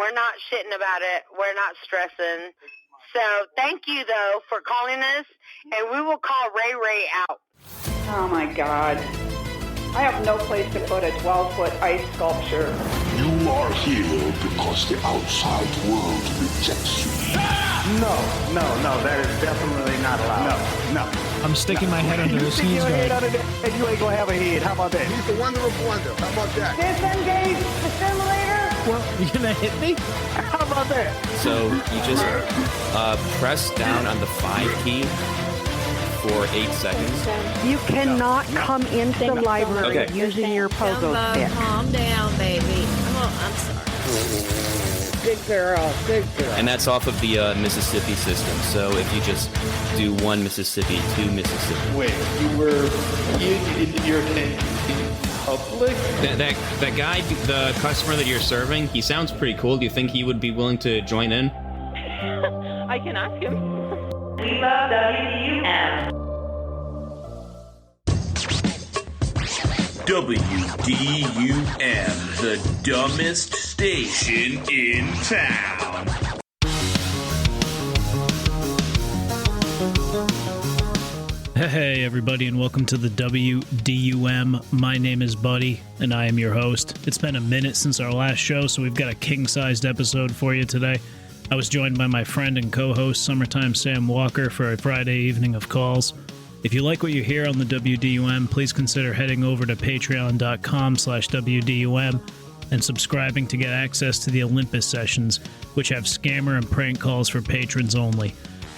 We're not shitting about it. We're not stressing. So thank you, though, for calling us, and we will call Ray Ray out. Oh, my God. I have no place to put a 12-foot ice sculpture. You are here because the outside world rejects you. No, that is definitely not allowed. No. I'm sticking my head under a sneeze guard. And you ain't gonna have a head. How about that? He's the wonder of wonder. How about that? Disengage the simulator. Well, you gonna hit me? How about that? So you just press down on the 5 key for 8 seconds. You cannot come into the library using your pogo stick. Calm down, baby. I'm sorry. Good girl. And that's off of the Mississippi system. So if you just do 1 Mississippi, 2 Mississippi. Wait, you're in public? That guy, the customer that you're serving, he sounds pretty cool. Do you think he would be willing to join in? I can ask him. We love WDUM. WDUM, the dumbest station in town. Hey everybody, and welcome to the WDUM. My name is Buddy, and I am your host. It's been a minute since our last show, so we've got a king-sized episode for you today. I was joined by my friend and co-host, Summertime Sam Walker, for a Friday evening of calls. If you like what you hear on the WDUM, please consider heading over to patreon.com/WDUM and subscribing to get access to the Olympus sessions, which have scammer and prank calls for patrons only.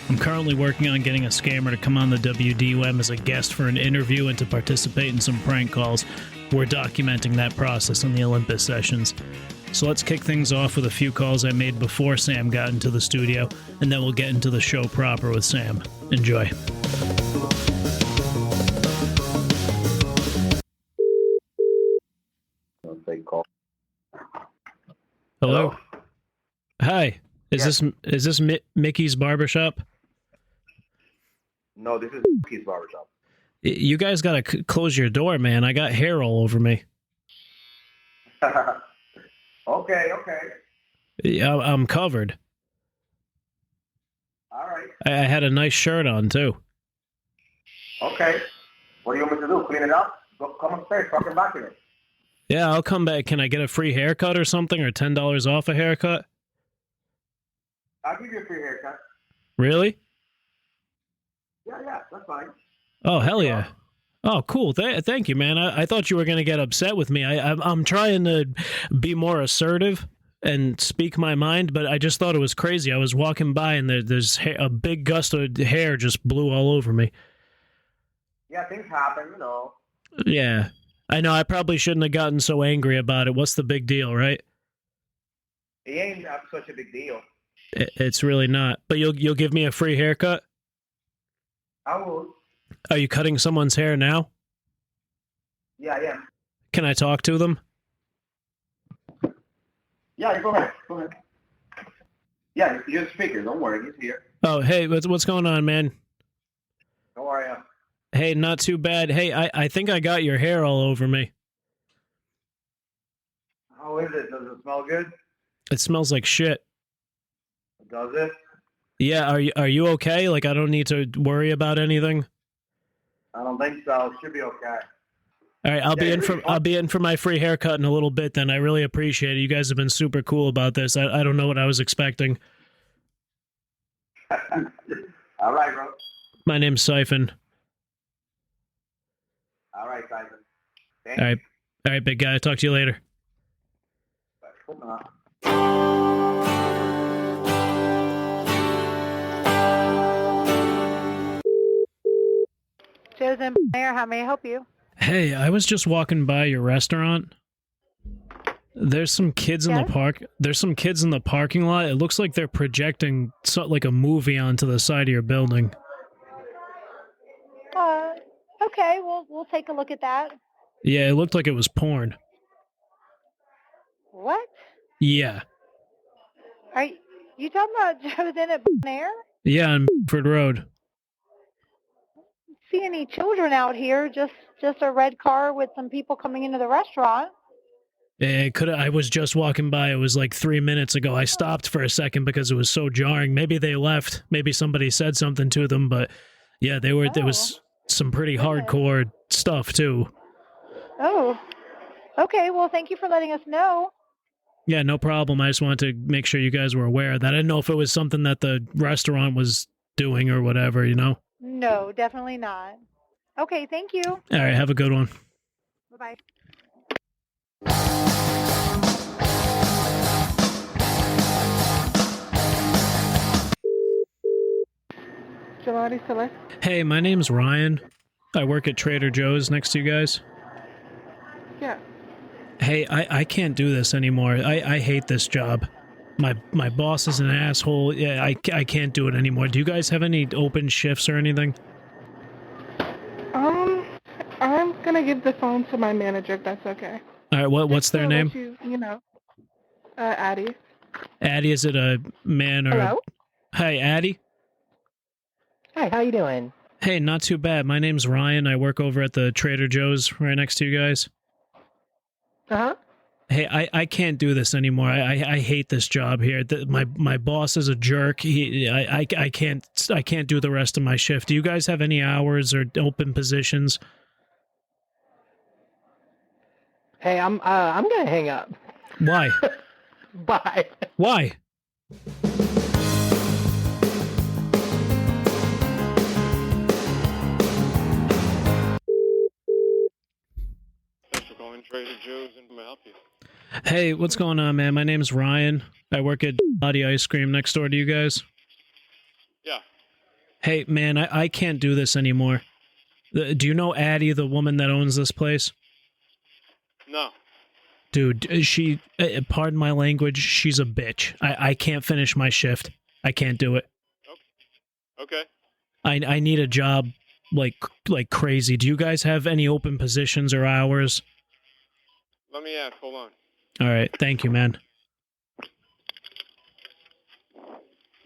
I'm currently working on getting a scammer to come on the WDUM as a guest for an interview and to participate in some prank calls. We're documenting that process on the Olympus sessions. So let's kick things off with a few calls I made before Sam got into the studio, and then we'll get into the show proper with Sam. Enjoy. Hello. Hi. Is this Mickey's Barbershop? No, this is Mickey's Barbershop. You guys gotta close your door, man. I got hair all over me. Okay. Yeah, I'm covered. All right. I had a nice shirt on too. Okay. What do you want me to do? Clean it up? Come upstairs. Talking back to me. Yeah, I'll come back. Can I get a free haircut or something, or $10 off a haircut? I'll give you a free haircut. Really? Yeah, that's fine. Oh, hell yeah. Oh, cool. Thank you, man. I thought you were going to get upset with me. I'm trying to be more assertive and speak my mind, but I just thought it was crazy. I was walking by, and there's a big gust of hair just blew all over me. Yeah, things happen, you know. Yeah. I know, I probably shouldn't have gotten so angry about it. What's the big deal, right? It ain't such a big deal. It's really not. But you'll give me a free haircut? I will. Are you cutting someone's hair now? Yeah, I am. Can I talk to them? Yeah, go ahead. Yeah, you're the speaker. Don't worry, he's here. Oh, hey, what's going on, man? How are you? Hey, not too bad. Hey, I think I got your hair all over me. How is it? Does it smell good? It smells like shit. Does it? Yeah, are you okay? Like, I don't need to worry about anything? I don't think so. Should be okay. All right, I'll be in for my free haircut in a little bit then. I really appreciate it. You guys have been super cool about this. I don't know what I was expecting. All right, bro. My name's Syphen. All right, Syphen. All right, big guy. I'll talk to you later. Chosen Mayor, how may I help you? Hey, I was just walking by your restaurant. There's some kids in the park. There's some kids in the parking lot. It looks like they're projecting like a movie onto the side of your building. Okay, we'll take a look at that. Yeah, it looked like it was porn. What? Yeah. Are you talking about Chosen at Air? Yeah, on Bedford Road. See any children out here? Just a red car with some people coming into the restaurant. It could. I was just walking by. It was like 3 minutes ago. I stopped for a second because it was so jarring. Maybe they left. Maybe somebody said something to them. But yeah, they were. There was some pretty hardcore stuff too. Oh, okay. Well, thank you for letting us know. Yeah, no problem. I just wanted to make sure you guys were aware of that. I didn't know if it was something that the restaurant was doing or whatever. You know? No, definitely not. Okay, thank you. All right, have a good one. Bye-bye. Hey, my name's Ryan. I work at Trader Joe's next to you guys. Yeah. Hey, I can't do this anymore. I hate this job. My boss is an asshole. Yeah, I can't do it anymore. Do you guys have any open shifts or anything? I'm gonna give the phone to my manager if that's okay. All right, what's their name? Addie. Addie, is it a man or... Hello? Hi, Addie. Hi, how you doing? Hey, not too bad. My name's Ryan. I work over at the Trader Joe's right next to you guys. Uh-huh. Hey, I can't do this anymore. I hate this job here. My boss is a jerk. I can't do the rest of my shift. Do you guys have any hours or open positions? Hey, I'm gonna hang up. Why? Bye. Why? Thanks for calling Trader Joe's, and may I help you? Hey, what's going on, man? My name's Ryan. I work at Body Ice Cream next door to you guys. Yeah. Hey, man, I can't do this anymore. Do you know Addie, the woman that owns this place? No. Dude, she, pardon my language, she's a bitch. I can't finish my shift. I can't do it. Okay. I need a job like crazy. Do you guys have any open positions or hours? Let me ask. Hold on. All right. Thank you, man.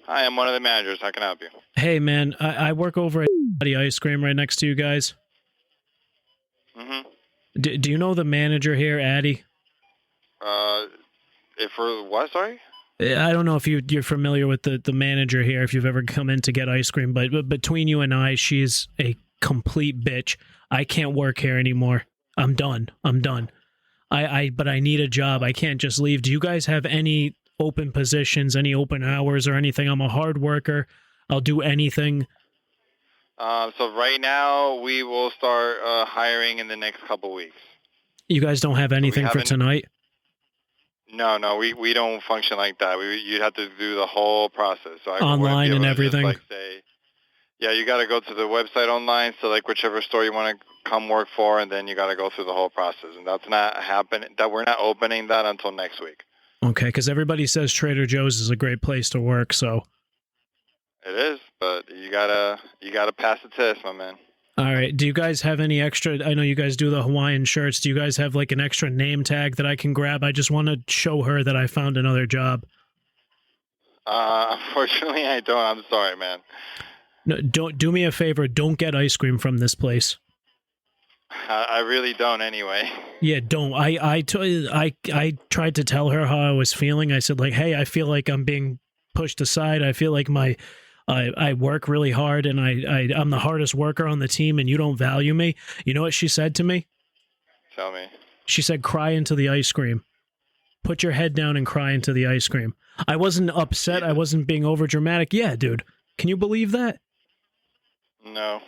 Hi, I'm one of the managers. How can I help you? Hey, man, I work over at Body Ice Cream right next to you guys. Mm-hmm. Do you know the manager here, Addie? For what, sorry? I don't know if you're familiar with the manager here, if you've ever come in to get ice cream, but between you and I, she's a complete bitch. I can't work here anymore. I'm done. But I need a job. I can't just leave. Do you guys have any open positions, any open hours or anything? I'm a hard worker. I'll do anything. So right now, we will start hiring in the next couple weeks. You guys don't have anything for tonight? No, we don't function like that. You'd have to do the whole process. So online and everything? Yeah, you got to go to the website online, select whichever store you want to come work for, and then you got to go through the whole process. And that's not happening. We're not opening that until next week. Okay, because everybody says Trader Joe's is a great place to work, so... It is, but you gotta pass the test, my man. All right. Do you guys have any extra? I know you guys do the Hawaiian shirts. Do you guys have like an extra name tag that I can grab? I just want to show her that I found another job. Unfortunately, I don't. I'm sorry, man. No, don't do me a favor. Don't get ice cream from this place. I really don't, anyway. Yeah, don't. I tried to tell her how I was feeling. I said like, hey, I feel like I'm being pushed aside. I feel like I work really hard and I'm the hardest worker on the team and you don't value me. You know what she said to me? Tell me. She said, cry into the ice cream. Put your head down and cry into the ice cream. I wasn't upset. I wasn't being over dramatic. Yeah, dude. Can you believe that? No.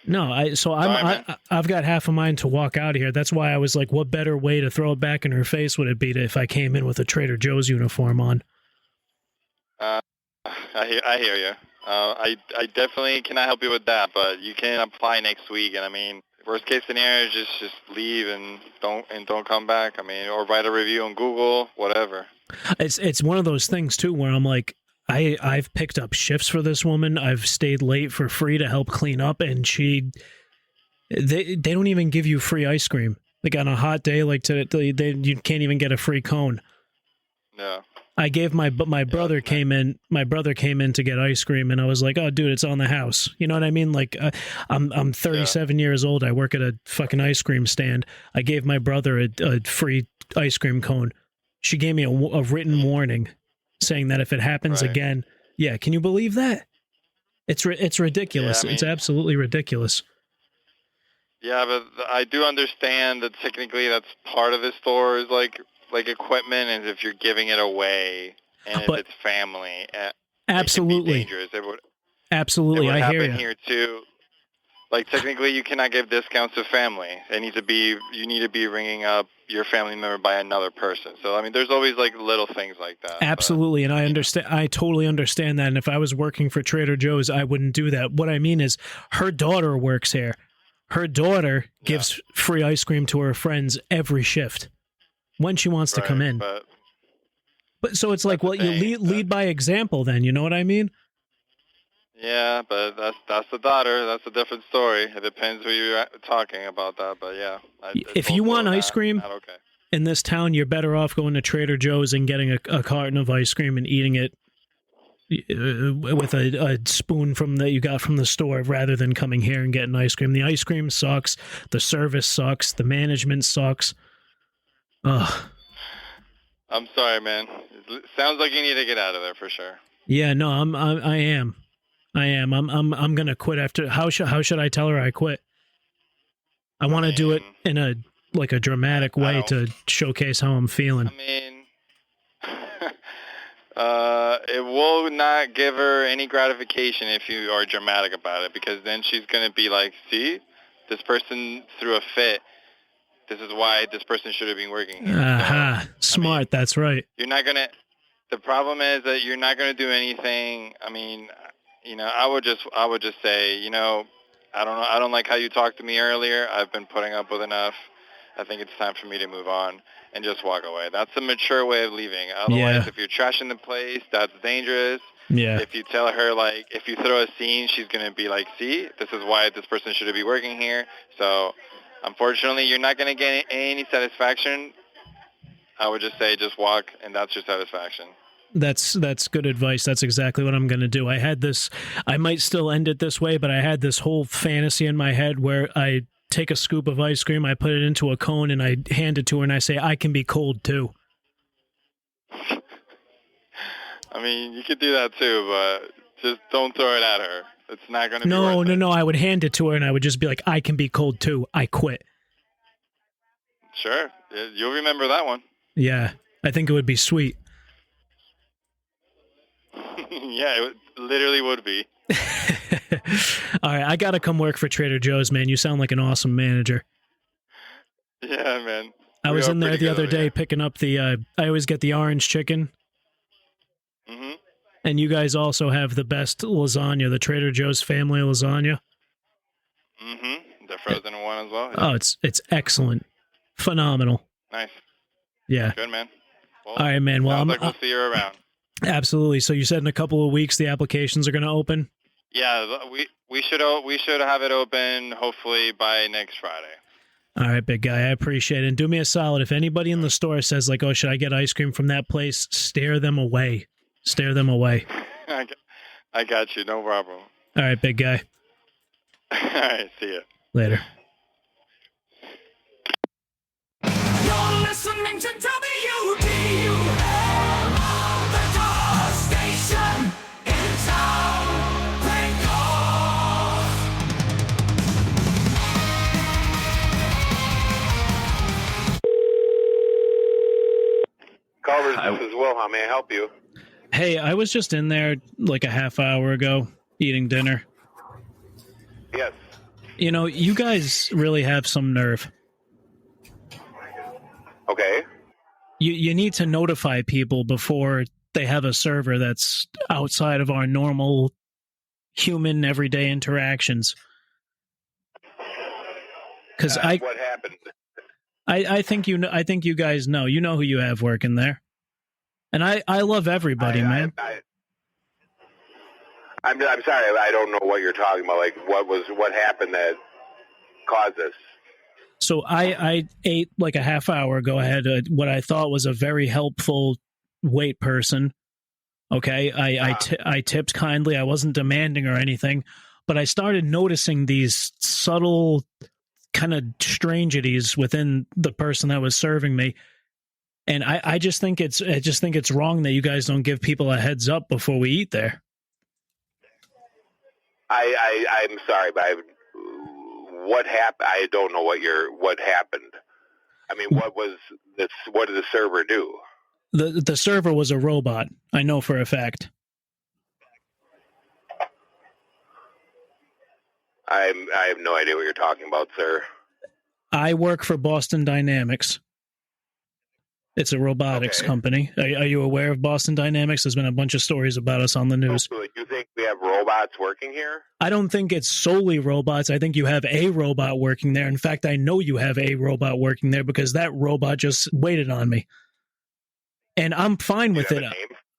No, I've got half a mind to walk out of here. That's why I was like, what better way to throw it back in her face would it be if I came in with a Trader Joe's uniform on? I hear you. I definitely cannot help you with that, but you can apply next week. And I mean, worst case scenario is just leave and don't come back. I mean, or write a review on Google, whatever. It's one of those things too where I'm like, I've picked up shifts for this woman. I've stayed late for free to help clean up, and they don't even give you free ice cream. Like on a hot day like today, you can't even get a free cone. No. I gave my brother came in. My brother came in to get ice cream, and I was like, "Oh, dude, it's on the house." You know what I mean? Like, I'm 37 years old. I work at a fucking ice cream stand. I gave my brother a free ice cream cone. She gave me a written warning saying that if it happens again, yeah, can you believe that? It's ridiculous. Yeah, I mean, it's absolutely ridiculous. Yeah, but I do understand that technically that's part of the store is like equipment, and if you're giving it away and if it's family, absolutely it can be dangerous. Absolutely, it would I hear happen you. here too. Like technically, you cannot give discounts to family. You need to be ringing up your family member by another person. So I mean, there's always like little things like that. Absolutely, and I understand. I totally understand that. And if I was working for Trader Joe's, I wouldn't do that. What I mean is, her daughter works here. Her daughter gives free ice cream to her friends every shift when she wants to come in. But so it's like, well, you lead by example. Then you know what I mean? Yeah, but that's the daughter. That's a different story. It depends who you're talking about that. But yeah, if you want ice cream in this town, you're better off going to Trader Joe's and getting a carton of ice cream and eating it with a spoon that you got from the store rather than coming here and getting ice cream. The ice cream sucks. The service sucks. The management sucks. Ugh. I'm sorry, man. It sounds like you need to get out of there for sure. Yeah, no, I am. I'm gonna quit after. How should I tell her I quit? I want to do it in a dramatic way to showcase how I'm feeling. I mean, it will not give her any gratification if you are dramatic about it, because then she's gonna be like, "See, this person threw a fit. This is why this person should have been working here." Aha, smart. I mean, that's right. You're not gonna. The problem is that you're not gonna do anything. I mean, you know, I would just say, you know, I don't know. I don't like how you talked to me earlier. I've been putting up with enough. I think it's time for me to move on and just walk away. That's a mature way of leaving. Otherwise, if you're trashing the place, that's dangerous. Yeah. If you tell her, like, if you throw a scene, she's going to be like, see, this is why this person shouldn't be working here. So, unfortunately, you're not going to get any satisfaction. I would just say just walk, and that's your satisfaction. That's good advice. That's exactly what I'm going to do. I might still end it this way, but I had this whole fantasy in my head where I take a scoop of ice cream, I put it into a cone, and I hand it to her, and I say, I can be cold too. I mean, you could do that too, but just don't throw it at her. It's not going to be worth it. No. I would hand it to her, and I would just be like, I can be cold too. I quit. Sure. You'll remember that one. Yeah. I think it would be sweet. Yeah, it literally would be. All right, I got to come work for Trader Joe's, man. You sound like an awesome manager. Yeah, man. I was in there the other day picking up I always get the orange chicken. Mm-hmm. And you guys also have the best lasagna, the Trader Joe's family lasagna. Mm-hmm. The frozen one as well. Yeah. Oh, it's excellent. Phenomenal. Nice. Yeah. Good, man. Well, all right, man. Well, we'll see you around. Absolutely. So you said in a couple of weeks the applications are going to open? Yeah, we should have it open hopefully by next Friday. All right, big guy. I appreciate it. And do me a solid. If anybody in the store says like, "Oh, should I get ice cream from that place?" Stare them away. Stare them away. I got you. No problem. All right, big guy. All right. See ya. Later. You're listening to WDUM. Culver's, this is Will. How may I help you? Hey, I was just in there like a half hour ago eating dinner. Yes. You know, you guys really have some nerve. Okay. You need to notify people before they have a server that's outside of our normal human everyday interactions. Because what happened? I think you guys know. You know who you have working there. And I love everybody, man. I'm sorry, I don't know what you're talking about. Like, what happened that caused this? So I ate like a half hour ago. I had what I thought was a very helpful wait person. Okay, I tipped kindly. I wasn't demanding or anything, but I started noticing these subtle kind of strangities within the person that was serving me. And I just think it's wrong that you guys don't give people a heads up before we eat there. I'm sorry, but what happened? I don't know what happened. I mean, what did the server do? The server was a robot. I know for a fact. I have no idea what you're talking about, sir. I work for Boston Dynamics. It's a robotics company. Are you aware of Boston Dynamics? There's been a bunch of stories about us on the news. So you think we have robots working here? I don't think it's solely robots. I think you have a robot working there. In fact, I know you have a robot working there because that robot just waited on me. And I'm fine with it.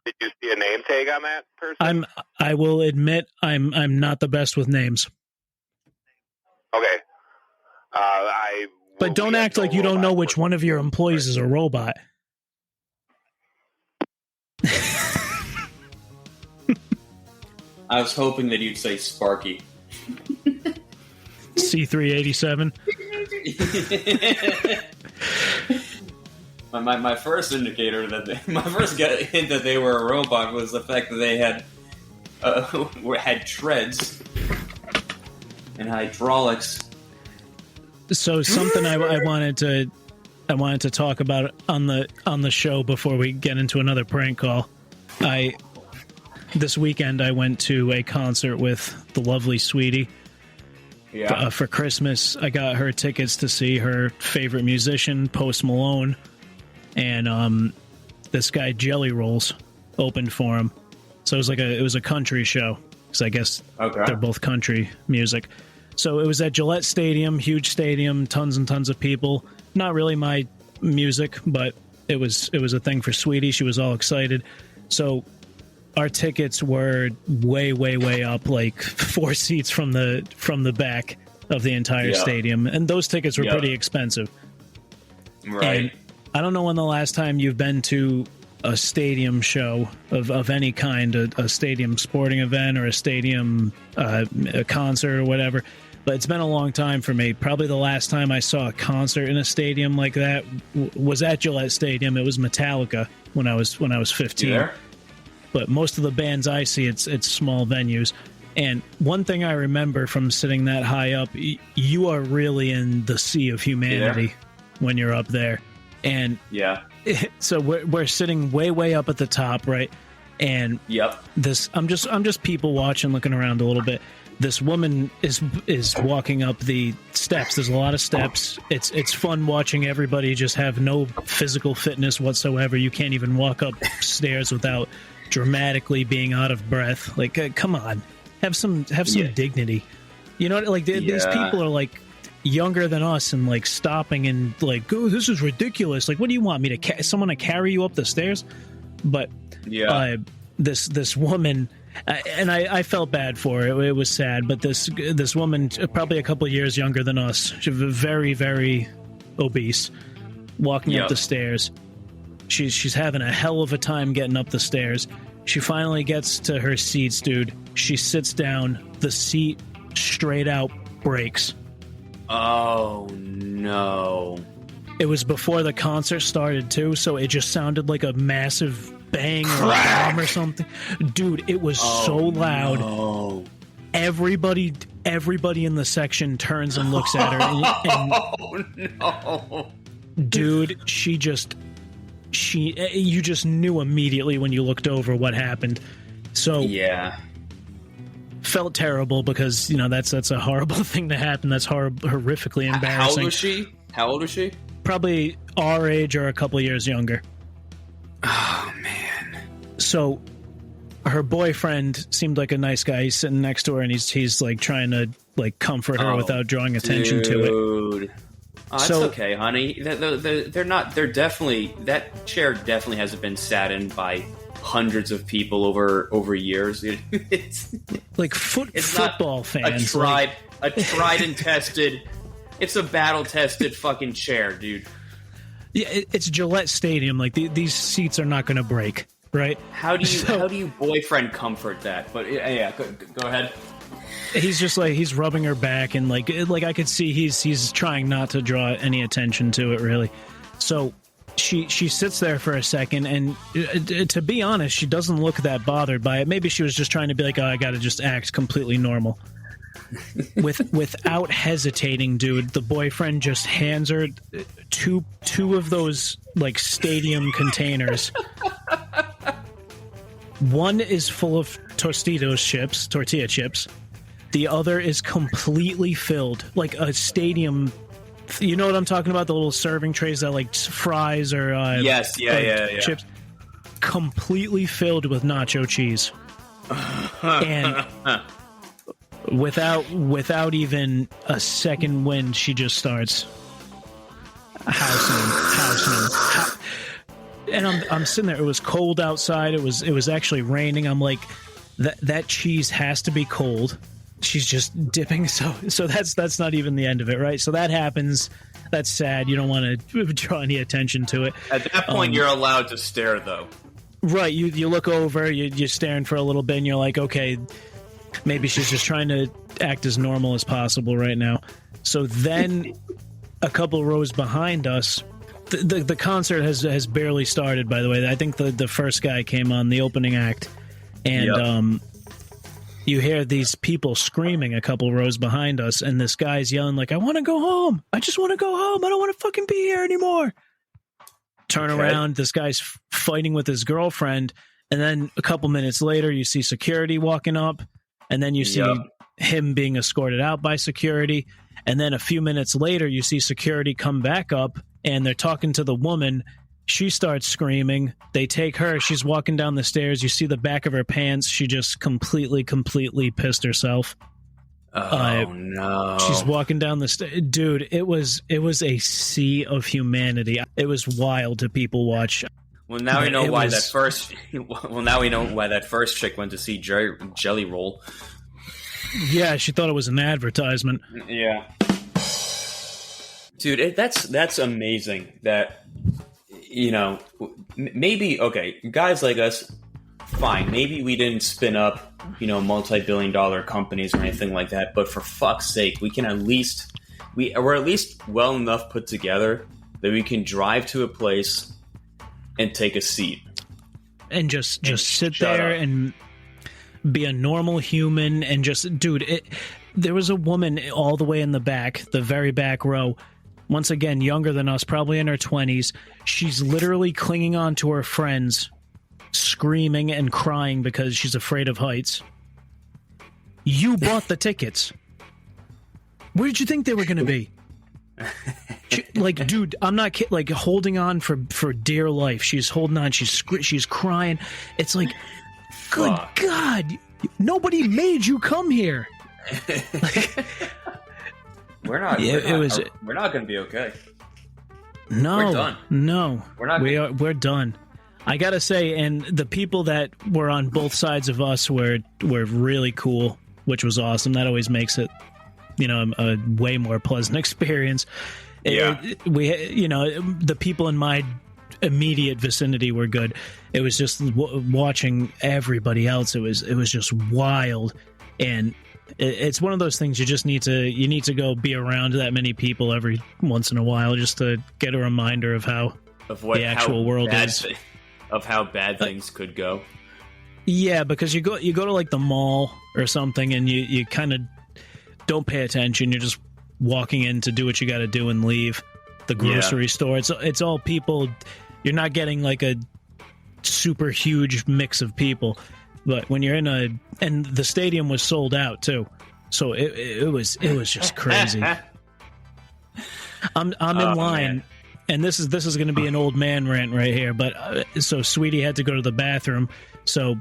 Did you see a name tag on that person? I will admit I'm not the best with names. Okay. But don't act like you don't know which one of your employees is a robot. I was hoping that you'd say Sparky. C387. My first indicator my first hint that they were a robot was the fact that they had treads and hydraulics. So something I wanted to talk about on the show before we get into another prank call. This weekend I went to a concert with the lovely Sweetie. Yeah. For Christmas, I got her tickets to see her favorite musician, Post Malone, and this guy Jelly Rolls opened for him. So it was a country show because I guess they're both country music. So it was at Gillette Stadium, huge stadium, tons and tons of people. Not really my music, but it was a thing for Sweetie. She was all excited. So our tickets were way, way, way up, like 4 seats from the back of the entire stadium, and those tickets were pretty expensive. Right. And I don't know when the last time you've been to a stadium show of any kind, a stadium sporting event or a stadium a concert or whatever, but it's been a long time for me. Probably the last time I saw a concert in a stadium like that was at Gillette Stadium. It was Metallica when I was 15. You there? But most of the bands I see, it's small venues. And one thing I remember from sitting that high up, you are really in the sea of humanity when you're up there. And so we're sitting way, way up at the top, right? And I'm just people watching, looking around a little bit. This woman is walking up the steps. There's a lot of steps. It's fun watching everybody just have no physical fitness whatsoever. You can't even walk up stairs without dramatically being out of breath. Like, come on, have some dignity. You know, like these people are like younger than us and like stopping and like, oh, this is ridiculous. Like, what do you want me to someone to carry you up the stairs? But this woman. And I felt bad for her. It was sad, but this woman, probably a couple of years younger than us, she was very, very obese, walking up the stairs. She's having a hell of a time getting up the stairs. She finally gets to her seats, dude. She sits down. The seat straight out breaks. Oh, no. It was before the concert started, too, so it just sounded like a massive bang or a bomb or something. Dude, it was so loud. No. Everybody in the section turns and looks at her. And, no. Dude, you just knew immediately when you looked over what happened. So felt terrible because, you know, that's a horrible thing to happen. That's horrifically embarrassing. How old was she? Probably our age or a couple years younger. Oh, man. So her boyfriend seemed like a nice guy. He's sitting next to her and he's like trying to like comfort her without drawing attention to it. Oh, it's okay, honey. They're definitely, that chair definitely hasn't been sat in by hundreds of people over years. It's like football fans. A tried and tested. It's a battle-tested fucking chair, dude. Yeah, it's Gillette Stadium. Like these seats are not going to break, right? How do you boyfriend comfort that? But yeah, go ahead. He's just like he's rubbing her back and like I could see he's trying not to draw any attention to it really. So she sits there for a second, and to be honest, she doesn't look that bothered by it. Maybe she was just trying to be like, oh, I gotta just act completely normal. Without hesitating, dude, the boyfriend just hands her two of those like stadium containers. One is full of tortilla chips. The other is completely filled, like a stadium. You know what I'm talking about? The little serving trays that like fries or yes, yeah. chips, completely filled with nacho cheese, and without even a second wind, she just starts housing. And I'm sitting there. It was cold outside. It was actually raining. I'm like, that cheese has to be cold. She's just dipping. So that's not even the end of it, right? So that happens. That's sad. You don't want to draw any attention to it. At that point, you're allowed to stare, though. Right. You look over. You're staring for a little bit, and you're like, okay, maybe she's just trying to act as normal as possible right now. So then, a couple rows behind us. The concert has barely started, by the way. I think the first guy came on, the opening act, and you hear these people screaming a couple rows behind us, and this guy's yelling like, I want to go home. I just want to go home. I don't want to fucking be here anymore. Turn around, this guy's fighting with his girlfriend, and then a couple minutes later, you see security walking up, and then you see him being escorted out by security, and then a few minutes later, you see security come back up, and they're talking to the woman. She starts screaming. They take her. She's walking down the stairs. You see the back of her pants. She just completely pissed herself. Oh, no. She's walking down the stairs. Dude, it was a sea of humanity. It was wild to people watch. Well, now we know why that first... Well, now we know why that first chick went to see Jelly Roll. Yeah, she thought it was an advertisement. Yeah. Dude, that's amazing that, you know, maybe, okay, guys like us, fine, maybe we didn't spin up, you know, multi-billion-dollar companies or anything like that, but for fuck's sake, we can at least, we're at least well enough put together that we can drive to a place and take a seat. And just sit there and be a normal human and just, dude, there was a woman all the way in the back, the very back row, once again, younger than us, probably in her 20s. She's literally clinging on to her friends, screaming and crying because she's afraid of heights. You bought the tickets. Where did you think they were going to be? Like, dude, I'm not kidding. Like, holding on for dear life. She's holding on. She's crying. It's like, good God, nobody made you come here. We're not going to be okay. No, we're done. No, we're done. I gotta say, and the people that were on both sides of us were really cool, which was awesome. That always makes it, you know, a way more pleasant experience. Yeah, the people in my immediate vicinity were good. It was just watching everybody else. It was just wild, and it's one of those things you just need to go be around that many people every once in a while just to get a reminder of how the actual world is. Of how bad things could go. Yeah, because you go to like the mall or something and you kind of don't pay attention. You're just walking in to do what you got to do and leave. The grocery store. It's all people. You're not getting like a super huge mix of people. But when you're and the stadium was sold out too, so it was just crazy. I'm in line, man. And this is going to be an old man rant right here. But so Sweetie had to go to the bathroom, so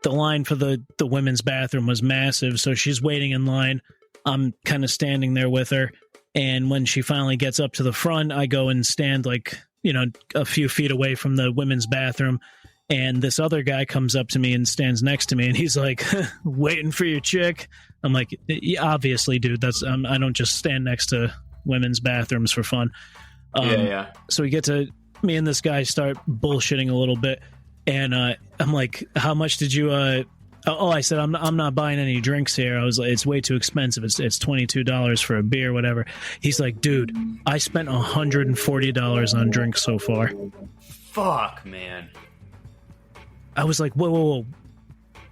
the line for the women's bathroom was massive. So she's waiting in line. I'm kind of standing there with her, and when she finally gets up to the front, I go and stand like, you know, a few feet away from the women's bathroom. And this other guy comes up to me and stands next to me, and he's like, waiting for your chick? I'm like, yeah, obviously, dude, that's I don't just stand next to women's bathrooms for fun. So we get to, me and this guy start bullshitting a little bit, and I'm like, how much did you, Oh, I said I'm not buying any drinks here. I was like, it's way too expensive. It's $22 for a beer, whatever. He's like, dude, I spent $140 on drinks so far. Fuck, man. I was like, whoa.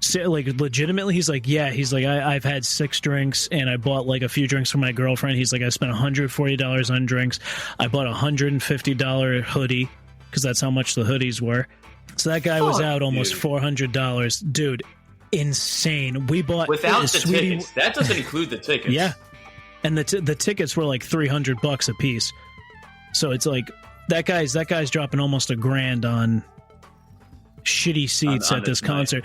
So, like, legitimately? He's like, yeah. He's like, I've had 6 drinks, and I bought, like, a few drinks for my girlfriend. He's like, I spent $140 on drinks. I bought a $150 hoodie, because that's how much the hoodies were. So that guy was out almost $400. Dude, insane. We bought... Without the tickets. That doesn't include the tickets. Yeah. And the tickets were, like, $300 a piece. So it's like, that guy's dropping almost $1,000 on shitty seats at this concert.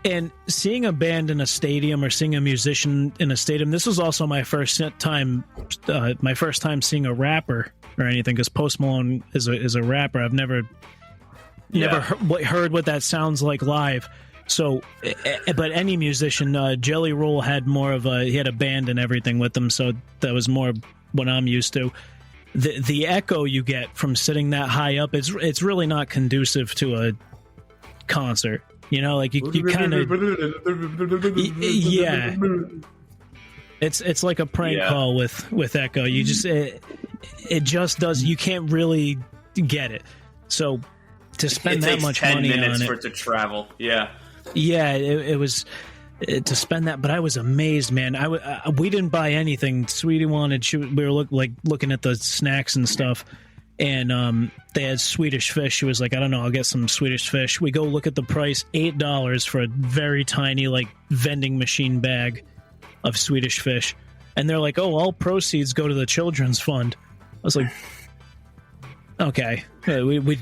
And seeing a band in a stadium or seeing a musician in a stadium, this was also my first time seeing a rapper or anything, because Post Malone is a rapper. I've never heard what that sounds like live. So, but any musician, Jelly Roll had he had a band and everything with him, so that was more what I'm used to. The echo you get from sitting that high up, it's really not conducive to a concert. You know, like you kind of, yeah. It's like a prank call with echo. You just it just does. You can't really get it. So to spend that much money on it, 10 minutes for it to travel. Yeah, it was to spend that. But I was amazed, man. We didn't buy anything. Sweetie wanted. We were looking at the snacks and stuff. And they had Swedish fish. She was like, I don't know, I'll get some Swedish fish. We go look at the price, $8 for a very tiny, like, vending machine bag of Swedish fish. And they're like, oh, all proceeds go to the children's fund. I was like, okay. We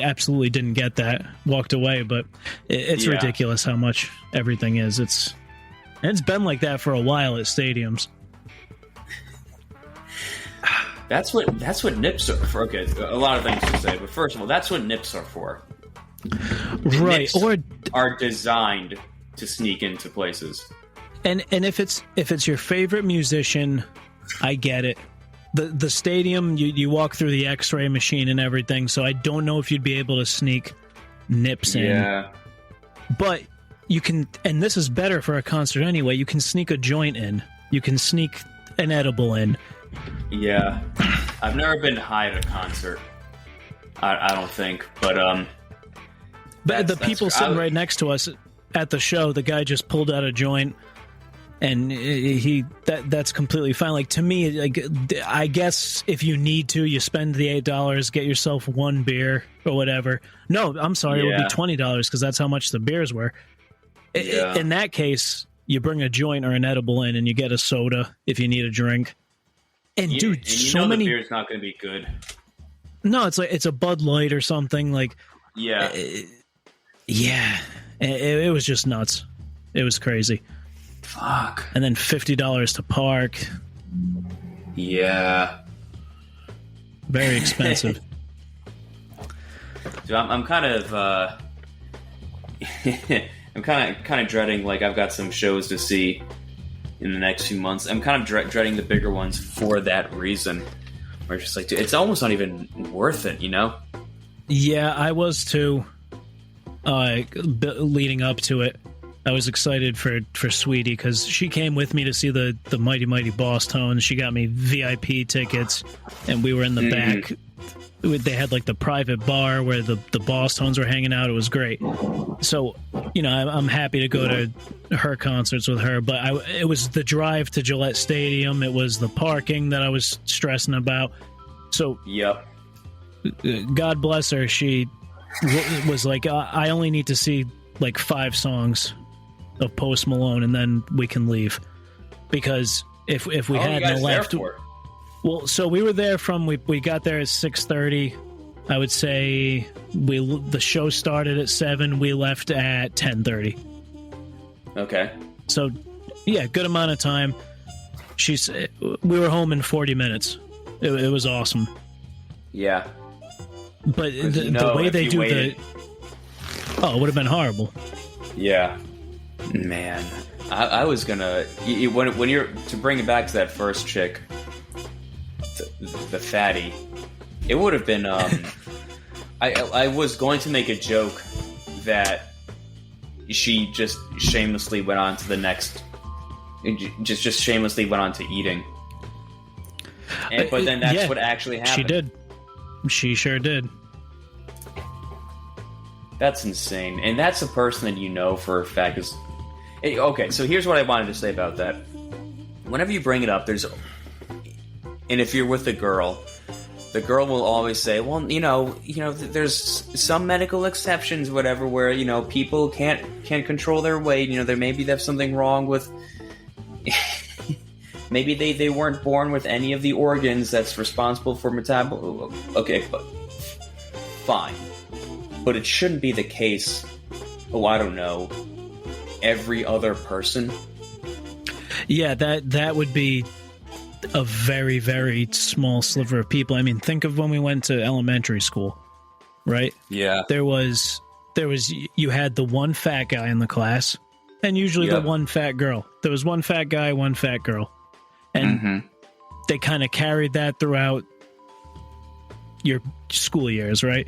absolutely didn't get that. Walked away, but it's ridiculous how much everything is. It's been like that for a while at stadiums. That's what nips are for. Okay, a lot of things to say, but first of all, that's what nips are for. Right, nips are designed to sneak into places. And if it's your favorite musician, I get it. The stadium, you walk through the X-ray machine and everything, so I don't know if you'd be able to sneak nips in. Yeah. But you can, and this is better for a concert anyway, you can sneak a joint in. You can sneak an edible in. Yeah, I've never been high at a concert. I don't think, but the people sitting right next to us at the show, the guy just pulled out a joint, and that's completely fine. Like, to me, like, I guess if you need to, you spend the $8, get yourself one beer or whatever. No, I'm sorry, it would be $20 because that's how much the beers were. Yeah. In that case, you bring a joint or an edible in, and you get a soda if you need a drink. And dude, so many the beer's not going to be good. No, it's a Bud Light or something, like. Yeah. It was just nuts. It was crazy. Fuck. And then $50 to park. Yeah. Very expensive. Dude, I'm kind of I'm kind of dreading, like, I've got some shows to see in the next few months. I'm kind of dreading the bigger ones for that reason. Where it's just like, dude, it's almost not even worth it, you know? Yeah, I was too. Leading up to it, I was excited for Sweetie because she came with me to see the Mighty Mighty Boss Tones. She got me VIP tickets, and we were in the back. They had like the private bar where the Boss Tones were hanging out. It was great. So, you know, I'm happy to go to her concerts with her, but it was the drive to Gillette Stadium. It was the parking that I was stressing about. So, yep. God bless her. She was like, I only need to see like 5 songs of Post Malone, and then we can leave. Because if we hadn't left... Well, so we were there from we got there at 6:30. I would say the show started at 7. We left at 10:30. Okay. So, yeah, good amount of time. We were home in 40 minutes. It was awesome. Yeah. But the way they do it would have been horrible. Yeah. Man, I was gonna when you're to bring it back to that first chick. The fatty, it would have been I was going to make a joke that she just shamelessly went on to the next. Just shamelessly went on to eating. But then that's what actually happened. She did. She sure did. That's insane. And that's a person that you know for a fact is... Okay, so here's what I wanted to say about that. Whenever you bring it up, there's... And if you're with a girl, the girl will always say, well, you know, there's some medical exceptions, whatever, where, people can't control their weight. Maybe they have something wrong with... Maybe they weren't born with any of the organs that's responsible for metabolism. Okay, but fine. But it shouldn't be the case, I don't know, every other person. Yeah, that would be a very, very small sliver of people. I mean, think of when we went to elementary school, right? Yeah. There was you had the one fat guy in the class, and usually the one fat girl. There was one fat guy, one fat girl. And they kind of carried that throughout your school years, right?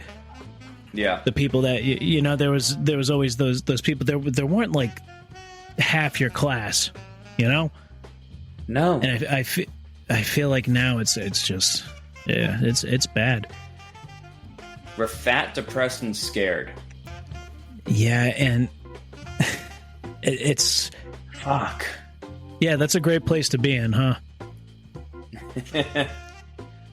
Yeah. The people that there was always those people. There weren't like half your class, No. And I feel like now it's just it's bad. We're fat, depressed, and scared. Yeah, and it's fuck. Yeah, that's a great place to be in, huh?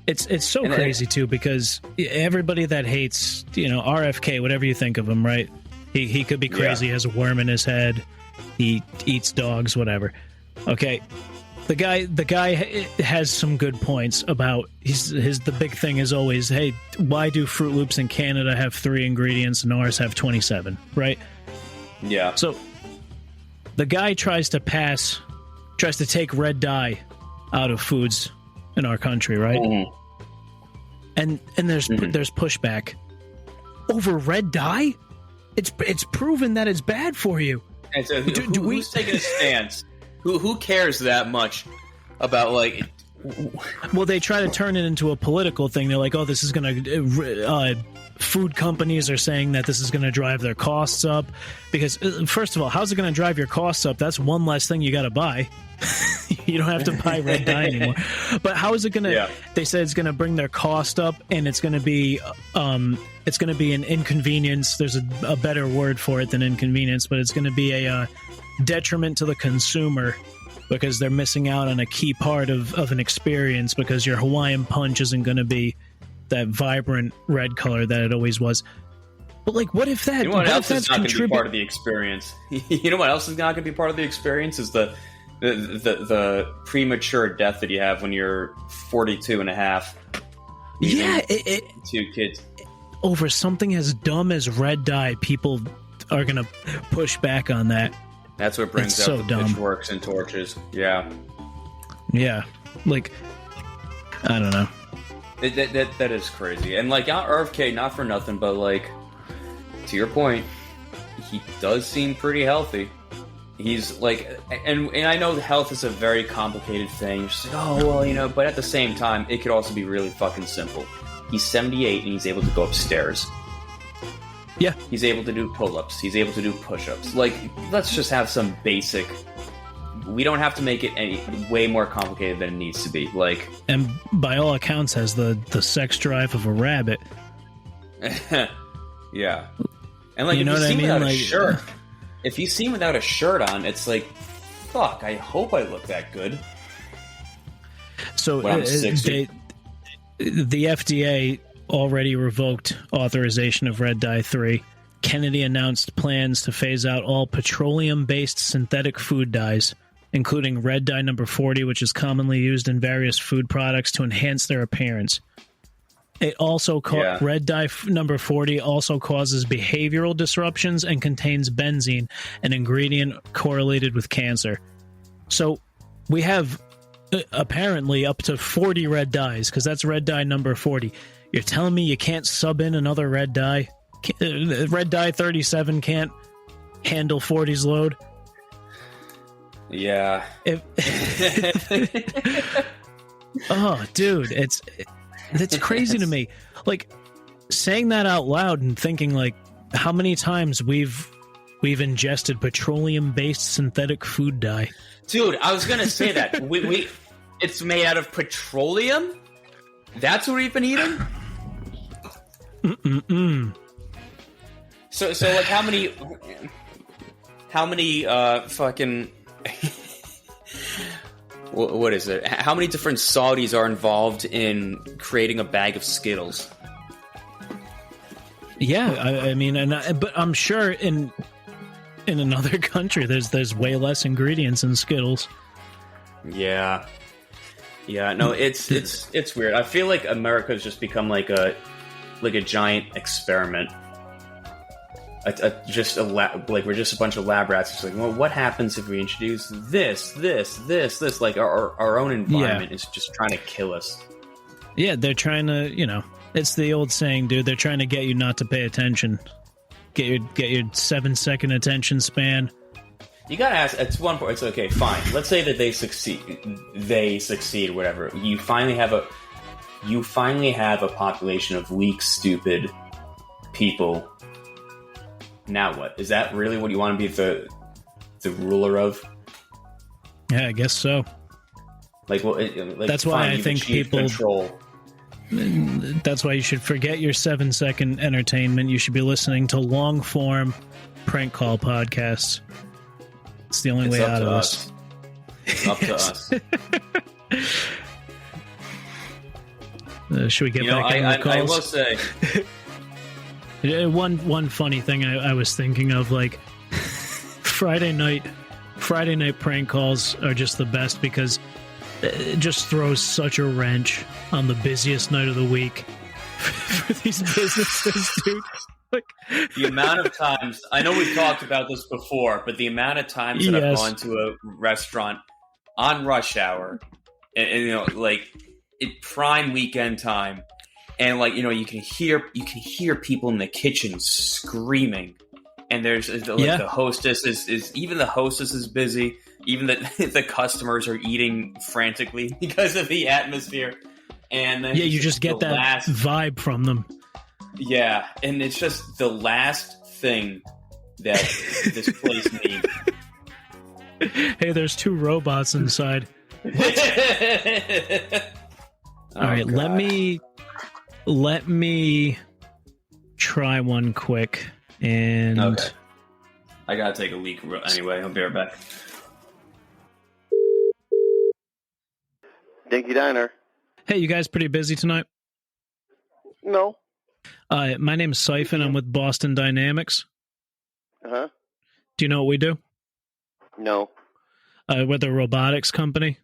It's so crazy too, because everybody that hates, RFK, whatever you think of him, right? He could be crazy, has a worm in his head, he eats dogs, whatever. Okay, the guy has some good points about the big thing is always, hey, why do Fruit Loops in Canada have 3 ingredients and ours have 27, right? Yeah. So the guy tries to take red dye out of foods in our country, right? Mm-hmm. And there's pushback over red dye. It's proven that it's bad for you. And so who's taking a stance? Who cares that much about like? Well, they try to turn it into a political thing. They're like, oh, this is going to... food companies are saying that this is going to drive their costs up. Because, first of all, how's it going to drive your costs up? That's one less thing you got to buy. You don't have to buy red dye anymore. But how is it going to... Yeah. They said it's going to bring their cost up, and it's going to be an inconvenience. There's a better word for it than inconvenience, but it's going to be a detriment to the consumer, because they're missing out on a key part of an experience, because your Hawaiian punch isn't going to be that vibrant red color that it always was. But like, what if that? What else is not going to be part of the experience? You know what else is not going to be part of the experience is the premature death that you have when you're 42 and a half. Yeah, 2 kids over something as dumb as red dye. People are going to push back on that. That's what brings out the pitchforks and torches. Yeah. Yeah. Like, I don't know. That is crazy. And like RFK, not for nothing, but like, to your point, he does seem pretty healthy. He's like, and I know health is a very complicated thing. You're just like, oh, well, but at the same time, it could also be really fucking simple. He's 78 and he's able to go upstairs. Yeah. He's able to do pull-ups. He's able to do push-ups. Like, let's just have some basic... We don't have to make it way more complicated than it needs to be. Like, and by all accounts, has the sex drive of a rabbit. Yeah. And like, if you see without a shirt... If you see him without a shirt on, it's like, fuck, I hope I look that good. So, when I'm 60. The FDA already revoked authorization of Red Dye 3. Kennedy announced plans to phase out all petroleum-based synthetic food dyes, including Red Dye number 40, which is commonly used in various food products to enhance their appearance. It also Red Dye number 40 also causes behavioral disruptions and contains benzene, an ingredient correlated with cancer. So we have apparently up to 40 red dyes, because that's Red Dye number 40. You're telling me you can't sub in another red dye? Red Dye 37 can't handle 40's load? Yeah. Oh, dude, it's crazy to me. Like, saying that out loud and thinking, like, how many times we've We've ingested petroleum-based synthetic food dye. Dude, I was gonna say that. It's made out of petroleum? That's what we've been eating? So like how many fucking what is it? How many different Saudis are involved in creating a bag of Skittles? Yeah, I mean, but I'm sure in another country there's way less ingredients in Skittles. Yeah, no, it's weird. I feel like America's just become like a giant experiment. We're just a bunch of lab rats. It's like, well, what happens if we introduce this? Like our own environment is just trying to kill us. Yeah, they're trying to, it's the old saying, dude. They're trying to get you not to pay attention. Get your 7-second attention span. You gotta ask. At one point, it's okay, fine. Let's say that they succeed. Whatever. You finally have a population of weak, stupid people. Now what? Is that really what you want to be the ruler of? Yeah, I guess so. That's why I think people control. That's why you should forget your 7-second entertainment. You should be listening to long-form prank call podcasts. It's the only way out of this. It's up to us. Should we get back into the calls? I will say. One funny thing I was thinking of, like Friday night prank calls are just the best because it just throws such a wrench on the busiest night of the week for these businesses, dude. The amount of times, I know we've talked about this before, but the amount of times that I've gone to a restaurant on rush hour, and prime weekend time, and you can hear people in the kitchen screaming, and there's the hostess is busy, even the customers are eating frantically because of the atmosphere, and then you just get that vibe from them. Yeah, and it's just the last thing that this place needs. Hey, there's 2 robots inside. All right, God. let me try one quick. And okay. I gotta take a leak anyway. I'll be right back. Dinky Diner. Hey, you guys pretty busy tonight? No. My name's Syphen. I'm with Boston Dynamics. Uh-huh. Do you know what we do? No. We're the robotics company.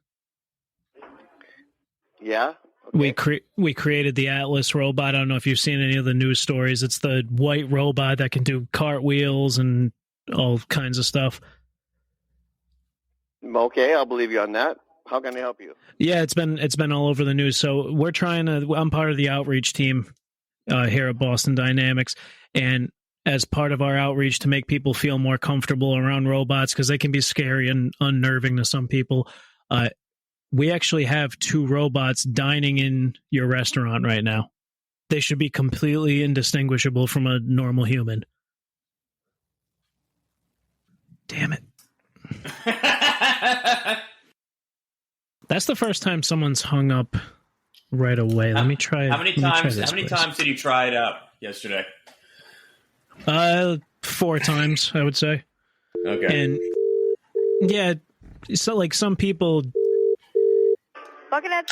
Yeah? Okay. We created the Atlas robot. I don't know if you've seen any of the news stories. It's the white robot that can do cartwheels and all kinds of stuff. Okay, I'll believe you on that. How can I help you? Yeah, it's been all over the news. So I'm part of the outreach team here at Boston Dynamics, and as part of our outreach to make people feel more comfortable around robots because they can be scary and unnerving to some people, we actually have 2 robots dining in your restaurant right now. They should be completely indistinguishable from a normal human. Damn it. That's the first time someone's hung up right away. Let me try. How many times did you try it out yesterday? 4 times, I would say. Okay. And yeah, so like some people. Buckethead.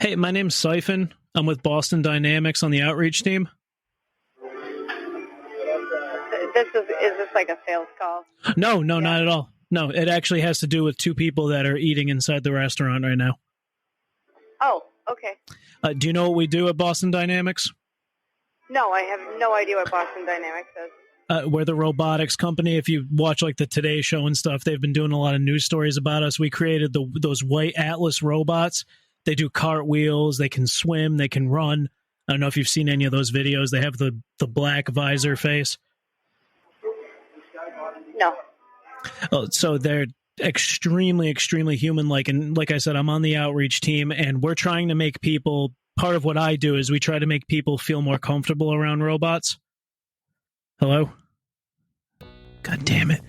Hey, my name's Syphen. I'm with Boston Dynamics on the outreach team. Is this like a sales call? No, not at all. No, it actually has to do with 2 people that are eating inside the restaurant right now. Oh, okay. Do you know what we do at Boston Dynamics? No, I have no idea what Boston Dynamics is. We're the robotics company. If you watch like the Today Show and stuff, they've been doing a lot of news stories about us. We created those white Atlas robots. They do cartwheels. They can swim. They can run. I don't know if you've seen any of those videos. They have the black visor face. No. Oh, so they're extremely, extremely human-like. And like I said, I'm on the outreach team, and we're trying to make people, part of what I do is we try to make people feel more comfortable around robots. Hello? God damn it.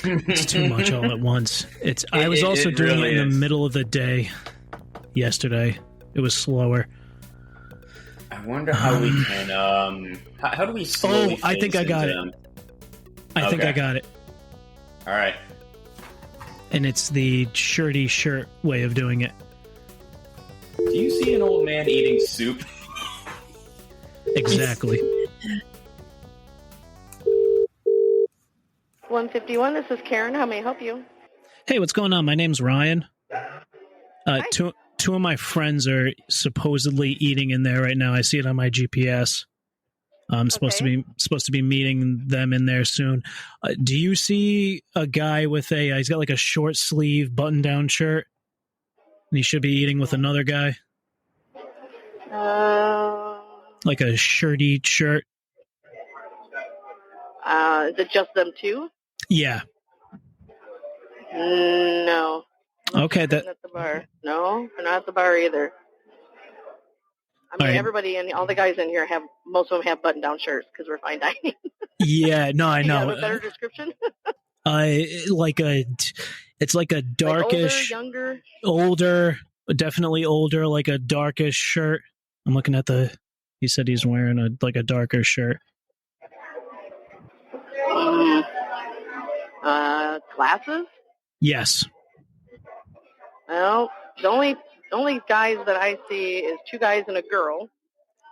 It's too much all at once. I was also doing it in the middle of the day yesterday. It was slower. I wonder how we can, how do we slowly I think I got it. I think I got it. All right. And it's the shirty shirt way of doing it. Do you see an old man eating soup? Exactly. 151, this is Karen. How may I help you? Hey, what's going on? My name's Ryan. Two of my friends are supposedly eating in there right now. I see it on my GPS. I'm supposed to be meeting them in there soon. Do you see a guy with he's got like a short sleeve button down shirt, and he should be eating with another guy, like a shirty shirt. Is it just them two? Yeah. No. Okay. At the bar. No, they're not at the bar either. I mean, everybody and all the guys in here most of them have button-down shirts because we're fine dining. Yeah, no, I know. You have a better description? It's like a darkish, like older, younger, definitely older, like a darkish shirt. I'm looking at he said he's wearing a darker shirt. Glasses? Yes. Well, the only guys that I see is two guys and a girl.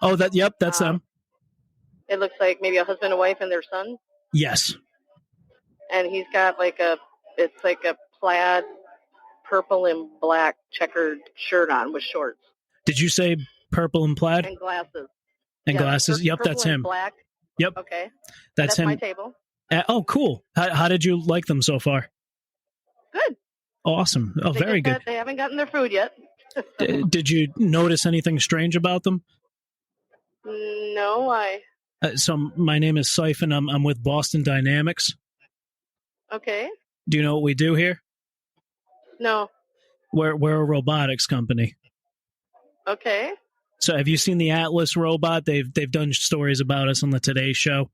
Oh, that's them. It looks like maybe a husband and wife and their son. Yes. And he's got it's like a plaid purple and black checkered shirt on with shorts. Did you say purple and plaid? And glasses. And glasses. Yep, that's him. Black. Yep. Okay. That's him. My table. Oh, cool. How did you like them so far? Good. Awesome. Oh, very good. They haven't gotten their food yet. Did you notice anything strange about them? No, why? So my name is Syphen. I'm with Boston Dynamics. Okay. Do you know what we do here? No. We're a robotics company. Okay. So have you seen the Atlas robot? They've done stories about us on the Today Show.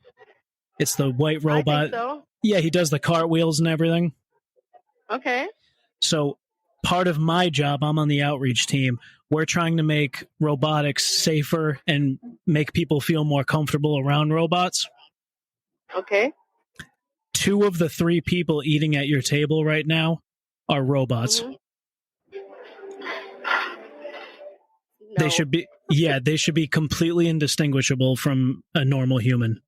It's the white robot. I think so. Yeah, he does the cartwheels and everything. Okay. So part of my job, I'm on the outreach team. We're trying to make robotics safer and make people feel more comfortable around robots. Okay. 2 of the 3 people eating at your table right now are robots. Mm-hmm. No. They should be completely indistinguishable from a normal human.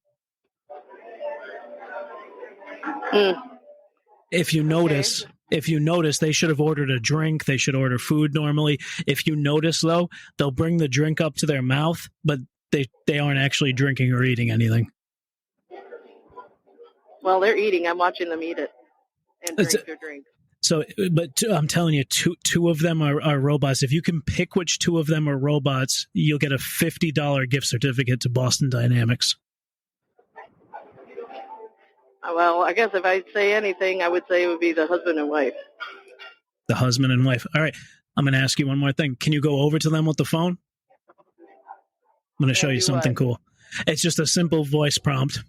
If you notice, they should have ordered a drink. They should order food normally. If you notice, though, they'll bring the drink up to their mouth, but they aren't actually drinking or eating anything. Well, they're eating. I'm watching them eat it and drink their drink. So, but I'm telling you, two of them are robots. If you can pick which 2 of them are robots, you'll get a $50 gift certificate to Boston Dynamics. Well, I guess if I'd say anything, I would say it would be the husband and wife. The husband and wife. All right. I'm going to ask you one more thing. Can you go over to them with the phone? I'm going to show you something cool. It's just a simple voice prompt.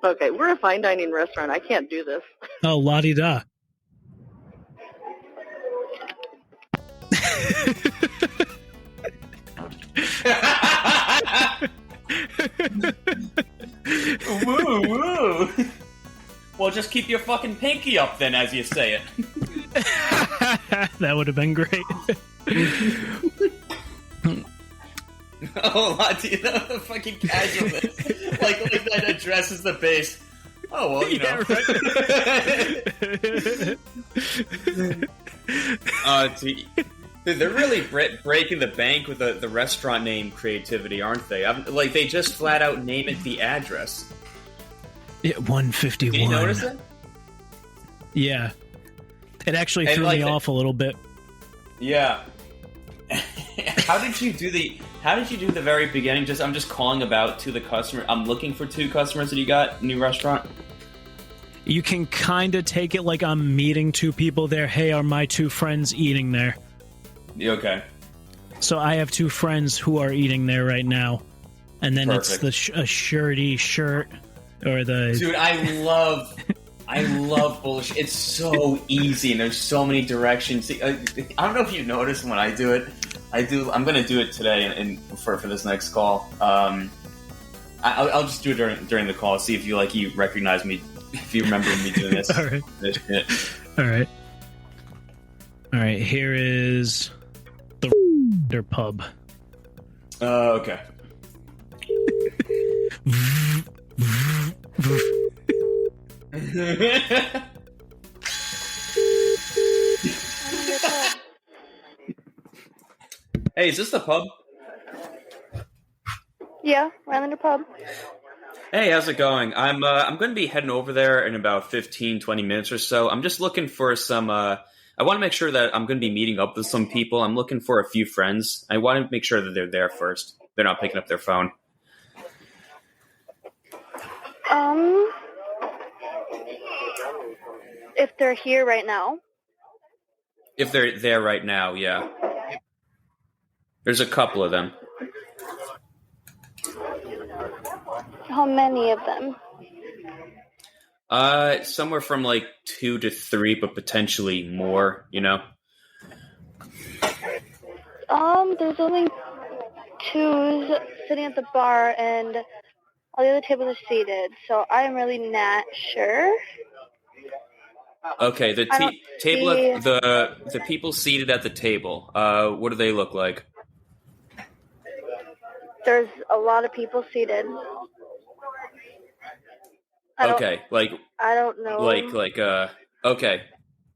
Okay, we're a fine dining restaurant. I can't do this. Oh, la-di-da. Woo, woo. Well, just keep your fucking pinky up then as you say it. That would have been great. Oh, the fucking casualness. like that addresses the base. Oh, well, you know. Right. They're really breaking the bank with the restaurant name creativity, aren't they? They just flat out name it the address. Yeah, 151. Did you notice it? Yeah. It actually threw me off a little bit. Yeah. How did you do the very beginning? I'm just calling about to the customer. I'm looking for 2 customers that you got, new restaurant. You can kind of take it like I'm meeting 2 people there. Hey, are my 2 friends eating there? Okay. So I have 2 friends who are eating there right now. And then Perfect. It's a shirty shirt Or the Dude, I love bullshit. It's so easy, and there's so many directions. I don't know if you noticed when I do it. I'm going to do it today for this next call. I'll just do it during the call. See if you recognize me, if you remember me doing this. All right. All right. All right. Here is the pub. Okay. Hey, is this the pub? Yeah, Rylander Pub. Hey, how's it going? I'm going to be heading over there in about 15, 20 minutes or so. I'm just looking for some. I want to make sure that I'm going to be meeting up with some people. I'm looking for a few friends. I want to make sure that they're there first. They're not picking up their phone. If they're here right now. If they're there right now, yeah. There's a couple of them. How many of them? Somewhere from 2 to 3, but potentially more, There's only 2 sitting at the bar, and all the other tables are seated, so I'm really not sure. Okay, the table, the people seated at the table, what do they look like? There's a lot of people seated. Okay, I don't know. Okay.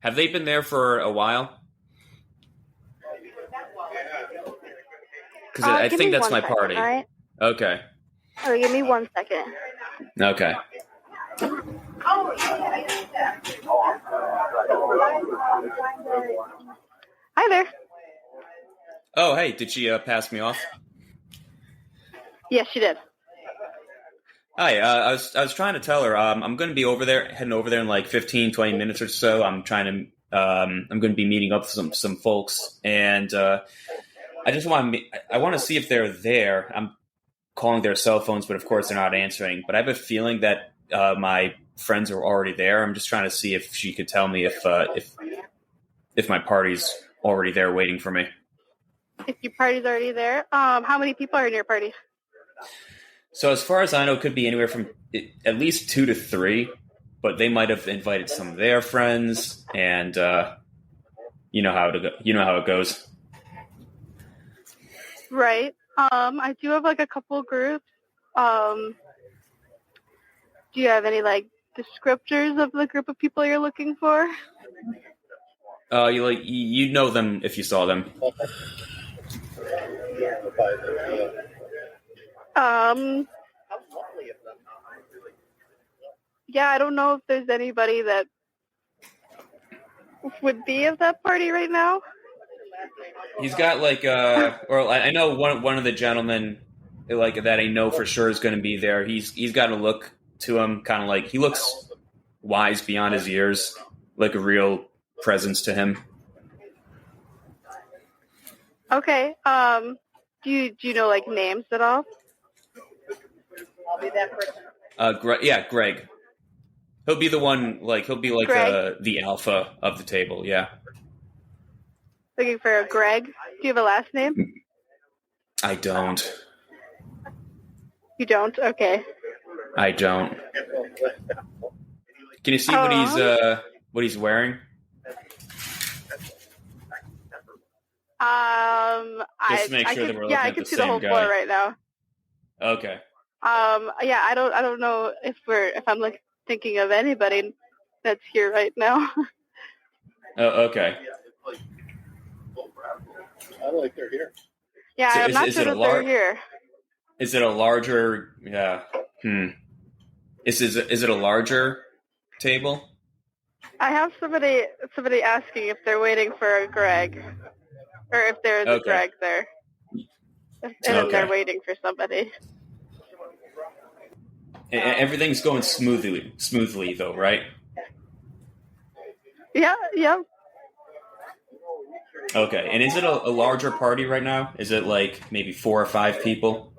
Have they been there for a while? Because I think that's my party. Right? Okay. Oh, give me 1 second. Okay. Hi there. Oh, hey, did she pass me off? Yes, she did. Hi, I was trying to tell her I'm going to be heading over there in 15, 20 minutes or so. I'm going to be meeting up with some folks, and I just want to see if they're there. I'm calling their cell phones, but of course they're not answering. But I have a feeling that my friends are already there. I'm just trying to see if she could tell me if my party's already there waiting for me. If your party's already there, how many people are in your party? So as far as I know, it could be anywhere from at least 2 to 3, but they might have invited some of their friends, and you know how it goes. Right. I do have a couple groups. Do you have any descriptors of the group of people you're looking for? You know them if you saw them. Yeah, I don't know if there's anybody that would be at that party right now. He's got or I know one of the gentlemen that I know for sure is going to be there. He's got a look to him, kind of he looks wise beyond his years, like a real presence to him. Okay. Do you know names at all? I'll be that person. Greg. He'll be the one. He'll be the alpha of the table. Yeah. Looking for a Greg. Do you have a last name? I don't. You don't? Okay. I don't. Can you see what he's wearing? Just to make sure that we're looking at the same guy. Yeah, I can see the whole floor right now. Okay. Yeah, I don't know if I'm thinking of anybody that's here right now. Oh, okay. They're here. Yeah, So I'm not sure that they're here. Is it a larger? Yeah. Is it a larger table? I have somebody asking if they're waiting for a Greg, or if there's a Greg there, and they're waiting for somebody. Everything's going smoothly though, right? Yeah. Okay, and is it a larger party right now? Is it maybe 4 or 5 people?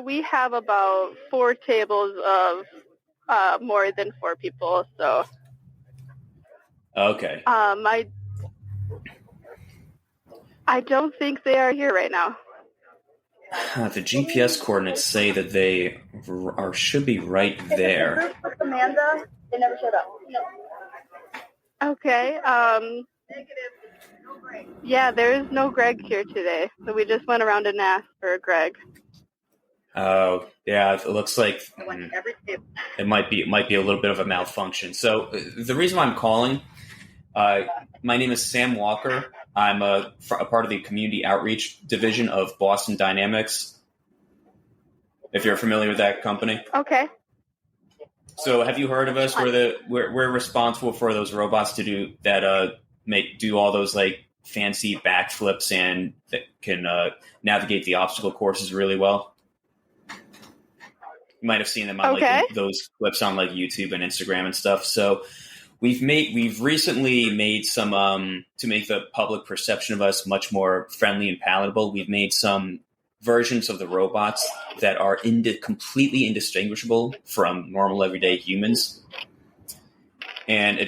We have about 4 tables of more than 4 people, so. Okay. I don't think they are here right now. The GPS coordinates say that they should be right there. Amanda, they never showed up. Okay. Yeah, there is no Greg here today, so we just went around and asked for Greg. Oh, yeah. It looks like it might be a little bit of a malfunction. So the reason why I'm calling, my name is Sam Walker. I'm a part of the community outreach division of Boston Dynamics, if you're familiar with that company. Okay. So have you heard of us? We're responsible for those robots to do that, do all those like fancy backflips and that can navigate the obstacle courses really well. You might have seen them on those clips on like YouTube and Instagram and stuff. So we've recently made some to make the public perception of us much more friendly and palatable. We've made some versions of the robots that are completely indistinguishable from normal everyday humans. And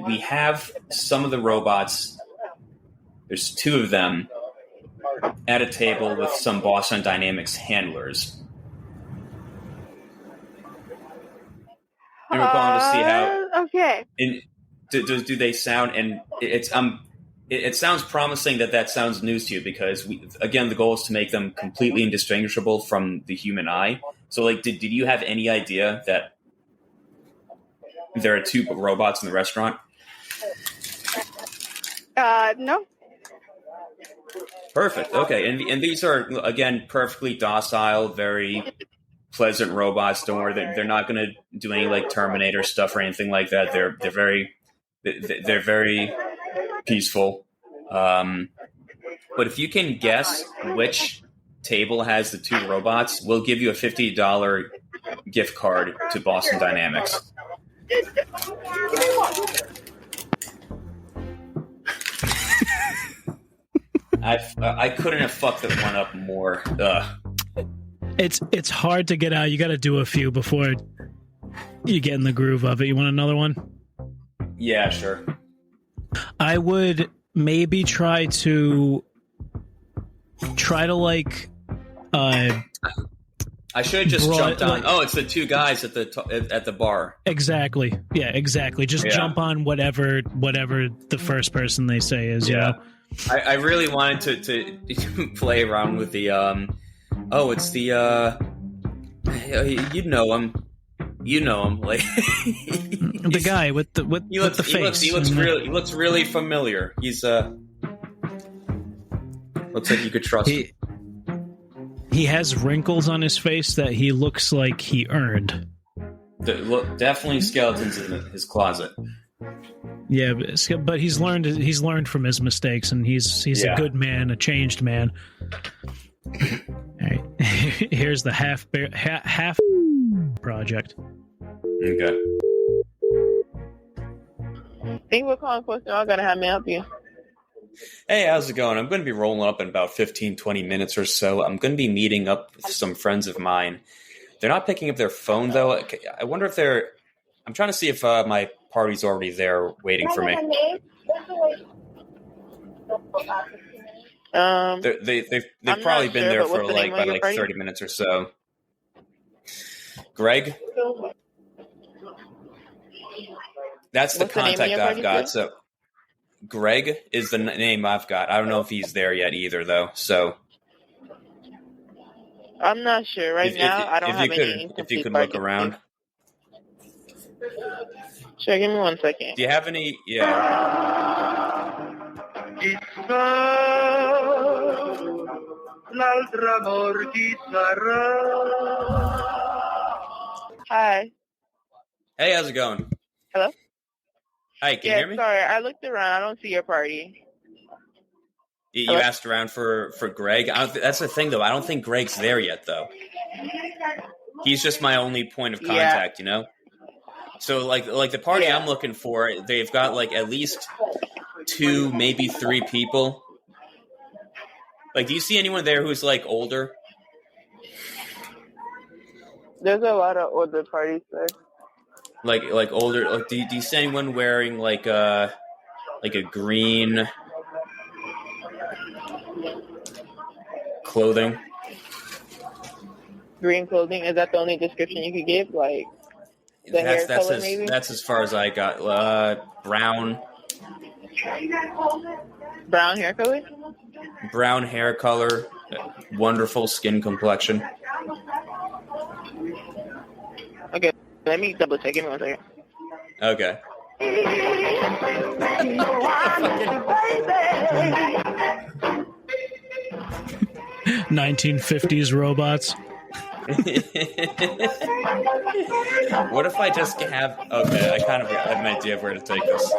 we have some of the robots. There's 2 of them at a table with some Boston Dynamics handlers. And we're calling to see how. Okay. Do they sound? And it sounds promising that sounds news to you because the goal is to make them completely indistinguishable from the human eye. So, like, did you have any idea that there are 2 robots in the restaurant? No. Perfect. Okay, and these are again perfectly docile, very pleasant robots. Don't worry, they're not going to do any like Terminator stuff or anything like that. They're very peaceful. But if you can guess which table has the 2 robots, we'll give you a $50 gift card to Boston Dynamics. I couldn't have fucked that one up more. It's hard to get out. You got to do a few before you get in the groove of it. You want another one? Yeah, sure. I would maybe try to like. I should have just jumped on. Oh, it's the 2 guys at the bar. Exactly. Yeah, exactly. Just jump on whatever the first person they say is. Yeah. You know? I really wanted to play around with the it's the you know him like the guy with the face. He looks really familiar. He's looks like you could trust him. He has wrinkles on his face that he looks like he earned. Definitely skeletons in his closet. Yeah, but he's learned from his mistakes, and he's a good man, a changed man. All right, here's the half project. Okay. Thank you for calling Question. I'm gonna have me help you. Hey, how's it going? I'm going to be rolling up in about 15-20 minutes or so. I'm going to be meeting up with some friends of mine. They're not picking up their phone though. I wonder if they're. I'm trying to see if my party's already there waiting for me. They've probably been there for like 30 minutes or so. Greg? That's the contact I've got. So Greg is the name I've got. I don't know if he's there yet either though. So I'm not sure right now. I don't have any. If you could look around. Sure, give me 1 second. Do you have any? Yeah. Hi. Hey, how's it going? Hello? Hi, can you hear me? Sorry, I looked around. I don't see your party. You asked around for Greg? That's the thing, though. I don't think Greg's there yet, though. He's just my only point of contact, you know? So, like the party I'm looking for, they've got, like, at least 2, maybe 3 people. Like, do you see anyone there who's, like, older? There's a lot of older parties there. Like older. Like, do you see anyone wearing like a green clothing? Green clothing, is that the only description you could give? Like the hair color, maybe? That's as far as I got. Brown. Brown hair color? Brown hair color, wonderful skin complexion. Okay, let me double check. Give me 1 second. Okay. 1950s robots. What if I just have... Okay, I kind of have an idea of where to take this.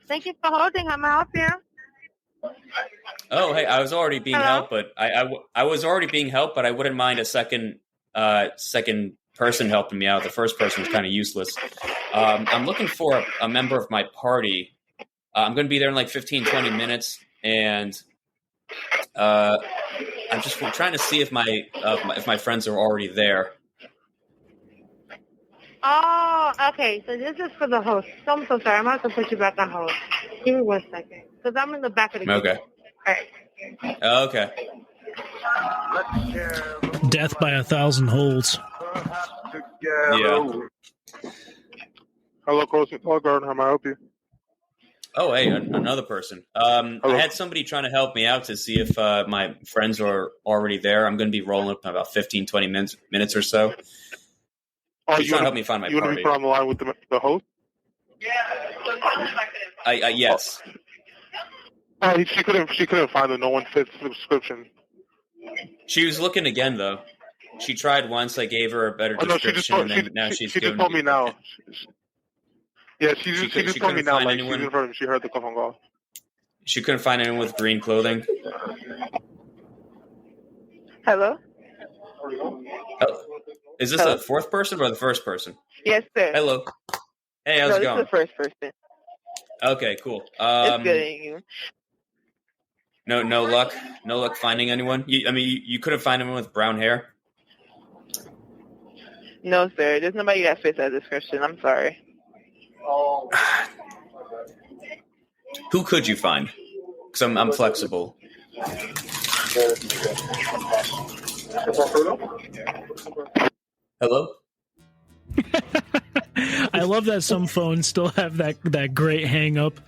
Thank you for holding. How may I help you? Oh, hey, I was already being helped, but I was already being helped, but I wouldn't mind a second person helping me out. The first person was kind of useless. I'm looking for a member of my party. I'm going to be there in like 15, 20 minutes, and I'm just trying to see if my friends are already there. Oh, okay. So this is for the host. So I'm so sorry. I'm going to have to put you back on hold. Give me 1 second. Because I'm in the back of the Okay. All right. Okay. Death by 1,000 holds. Yeah. Hello, Guard. How may I help you? Oh, hey, another person. I had somebody trying to help me out to see if my friends are already there. I'm going to be rolling up in about 15, 20 minutes or so. Oh, He's trying to help me find my party. You want to be put on the line with the host? Yes. She couldn't find it. No one fits the description. She was looking again, though. She tried once. I gave her a better description, and then now she's She just told me now. Yeah, she just told me now. Like, she's in front of me. She heard the phone call. She couldn't find anyone with green clothing. Hello? Is this the fourth person or the first person? Yes, sir. Hello. Hey, how's it going? This is the first person. Okay, cool. It's good at you. No luck. No luck finding anyone. You couldn't find anyone with brown hair. No, sir. There's nobody that fits that description. I'm sorry. Who could you find? Because I'm flexible. Hello? I love that some phones still have that great hang up.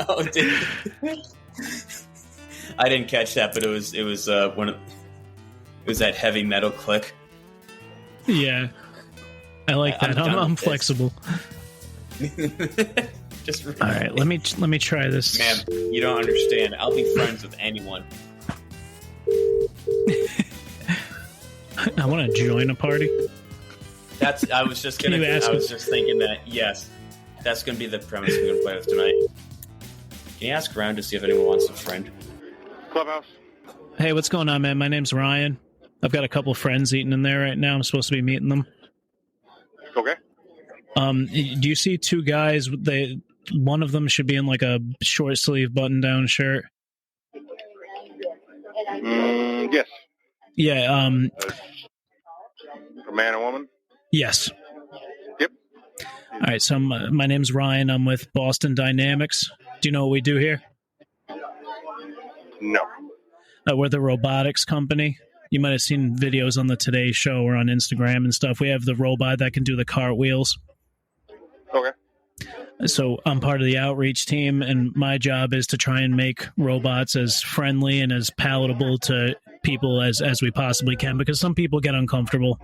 Oh, dude. I didn't catch that, but it was one of it was that heavy metal click. Yeah. I like that. I'm flexible. Just all right, let me try this. Ma'am, you don't understand. I'll be friends with anyone. I want to join a party. I was just thinking that. Yes, that's gonna be the premise we're gonna play with tonight. Can you ask around to see if anyone wants a friend? Clubhouse. Hey, what's going on, man? My name's Ryan. I've got a couple friends eating in there right now. I'm supposed to be meeting them. Okay. Do you see two guys? One of them should be in like a short sleeve button down shirt. Yes. Yeah. A man and woman? Yes. Yep. All right. So my name's Ryan. I'm with Boston Dynamics. Do you know what we do here? No. We're the robotics company. You might have seen videos on the Today Show or on Instagram and stuff. We have the robot that can do the cartwheels. Okay. So I'm part of the outreach team, and my job is to try and make robots as friendly and as palatable to people as we possibly can, because some people get uncomfortable.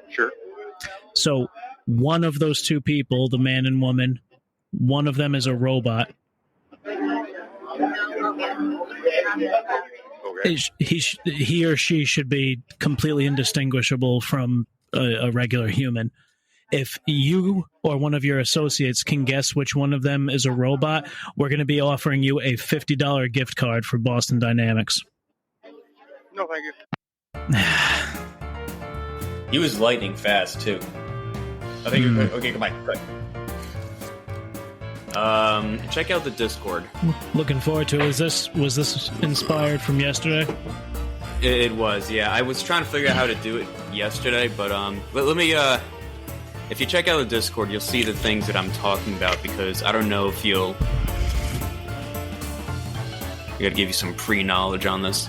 Sure. So one of those two people, the man and woman, one of them is a robot. Okay. He or she should be completely indistinguishable from a regular human. If you or one of your associates can guess which one of them is a robot, we're going to be offering you a $50 gift card for Boston Dynamics. No, thank you. He was lightning fast, too. I think okay, come on. Check out the Discord. Looking forward to it. Was this inspired from yesterday? It was, yeah. I was trying to figure out how to do it yesterday, but let me if you check out the Discord, you'll see the things that I'm talking about, because I don't know if I gotta give you some pre-knowledge on this.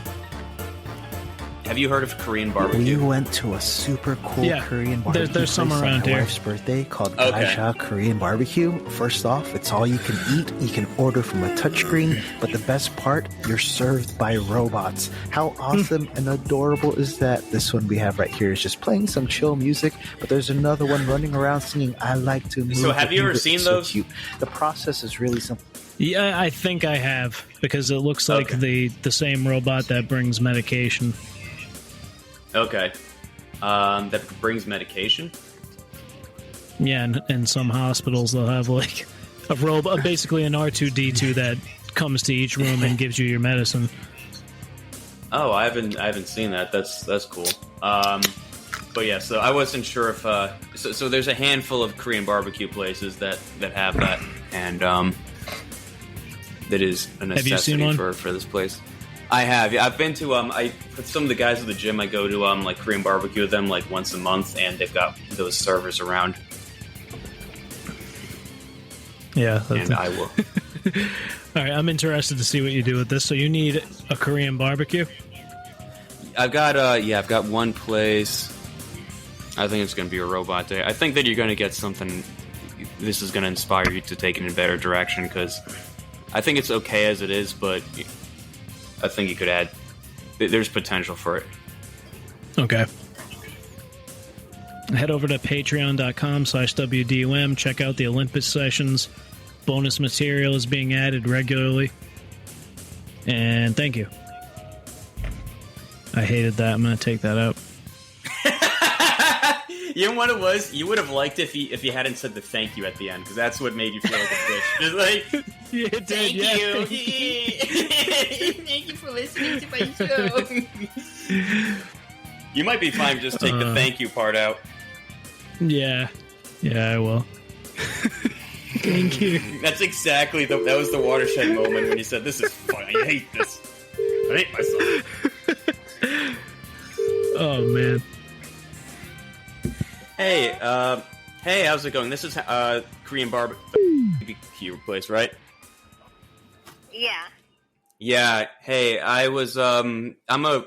Have you heard of Korean barbecue? We went to a super cool Korean barbecue there's some place around on my here. wife's birthday called Gaja Korean Barbecue. First off, it's all you can eat. You can order from a touchscreen, but the best part, you're served by robots. How awesome and adorable is that? This one we have right here is just playing some chill music, but there's another one running around singing, I like to move. So have you ever seen so those? Cute. The process is really simple. Yeah, I think I have, because it looks like the same robot that brings medication. Okay. That brings medication? Yeah, and in some hospitals they'll have like a robot, basically an R2-D2 that comes to each room and gives you your medicine. Oh, I haven't seen that. That's cool. But yeah, so I wasn't sure if so there's a handful of Korean barbecue places that have that, and that is a necessity. Have you seen one? for this place. I have. Yeah, I've been to with some of the guys at the gym. I go to like Korean barbecue with them like once a month, and they've got those servers around. Yeah, and I will. All right, I'm interested to see what you do with this. So you need a Korean barbecue? I've got one place. I think it's going to be a robot day. I think that you're going to get something. This is going to inspire you to take it in a better direction, because I think it's okay as it is, but I think you could add. There's potential for it. Okay. Head over to patreon.com/WDUM. Check out the Olympus sessions. Bonus material is being added regularly. And thank you. I hated that. I'm going to take that out. You know what it was? You would have liked if you hadn't said the thank you at the end, because that's what made you feel like a bitch. Just like, yeah, it did, thank you. Thank you for listening to my show. You might be fine. Just take the thank you part out. Yeah, I will. Thank you. That's exactly that was the watershed moment when you said, "This is fun. I hate this. I hate myself." Oh man. Hey, how's it going? This is Korean barbecue place, right? Yeah. Yeah. Hey, I was I'm a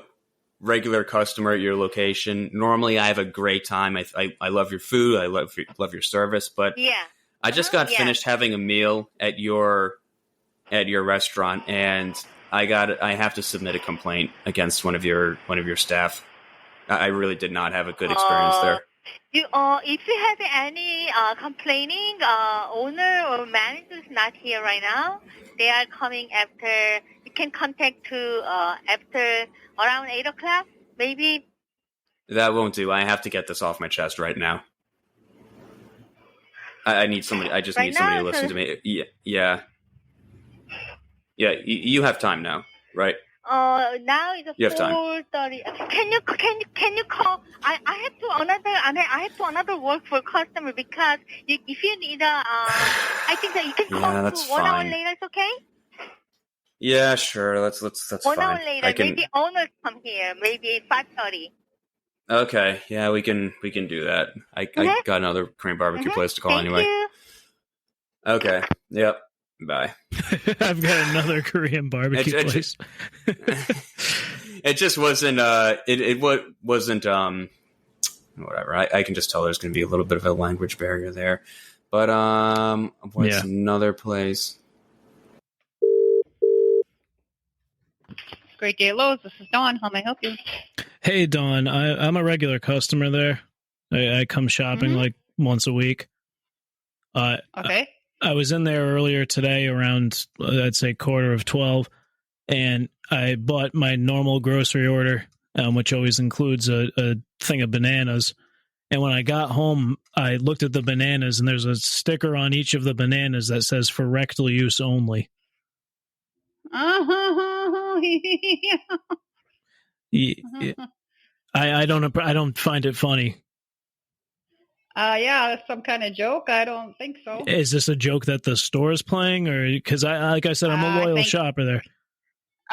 regular customer at your location. Normally, I have a great time. I love your food. I love your service. But yeah, I just got finished having a meal at your restaurant, and I have to submit a complaint against one of your staff. I really did not have a good experience there. If you have any complaining, owner or manager is not here right now. They are coming after. You can contact to after around 8 o'clock, maybe. That won't do. I have to get this off my chest right now. I need somebody. I just need somebody to listen to me. Yeah. You have time now, right? Now it's 4:30. Can you call? I have to another work for customer, because if you need I think that you can call that's 1 hour fine. later. It's okay. Yeah, sure. That's 1 1 fine. hour later, maybe owner come here. Maybe 5:30. Okay. Yeah, we can do that. I got another Korean barbecue place to call anyway. You. Okay. Yep. Bye. I've got another Korean barbecue place. It just wasn't. It wasn't. Whatever. I can just tell there's going to be a little bit of a language barrier there. But what's another place? Great Day at Lowe's. This is Dawn. How may I help you? Hey, Dawn. I'm a regular customer there. I come shopping like once a week. Okay. I was in there earlier today around, I'd say, 11:45, and I bought my normal grocery order, which always includes a thing of bananas. And when I got home, I looked at the bananas, and there's a sticker on each of the bananas that says "for rectal use only." I don't find it funny. Yeah, that's some kind of joke. I don't think so. Is this a joke that the store is playing, or because like I said, I'm a loyal shopper there.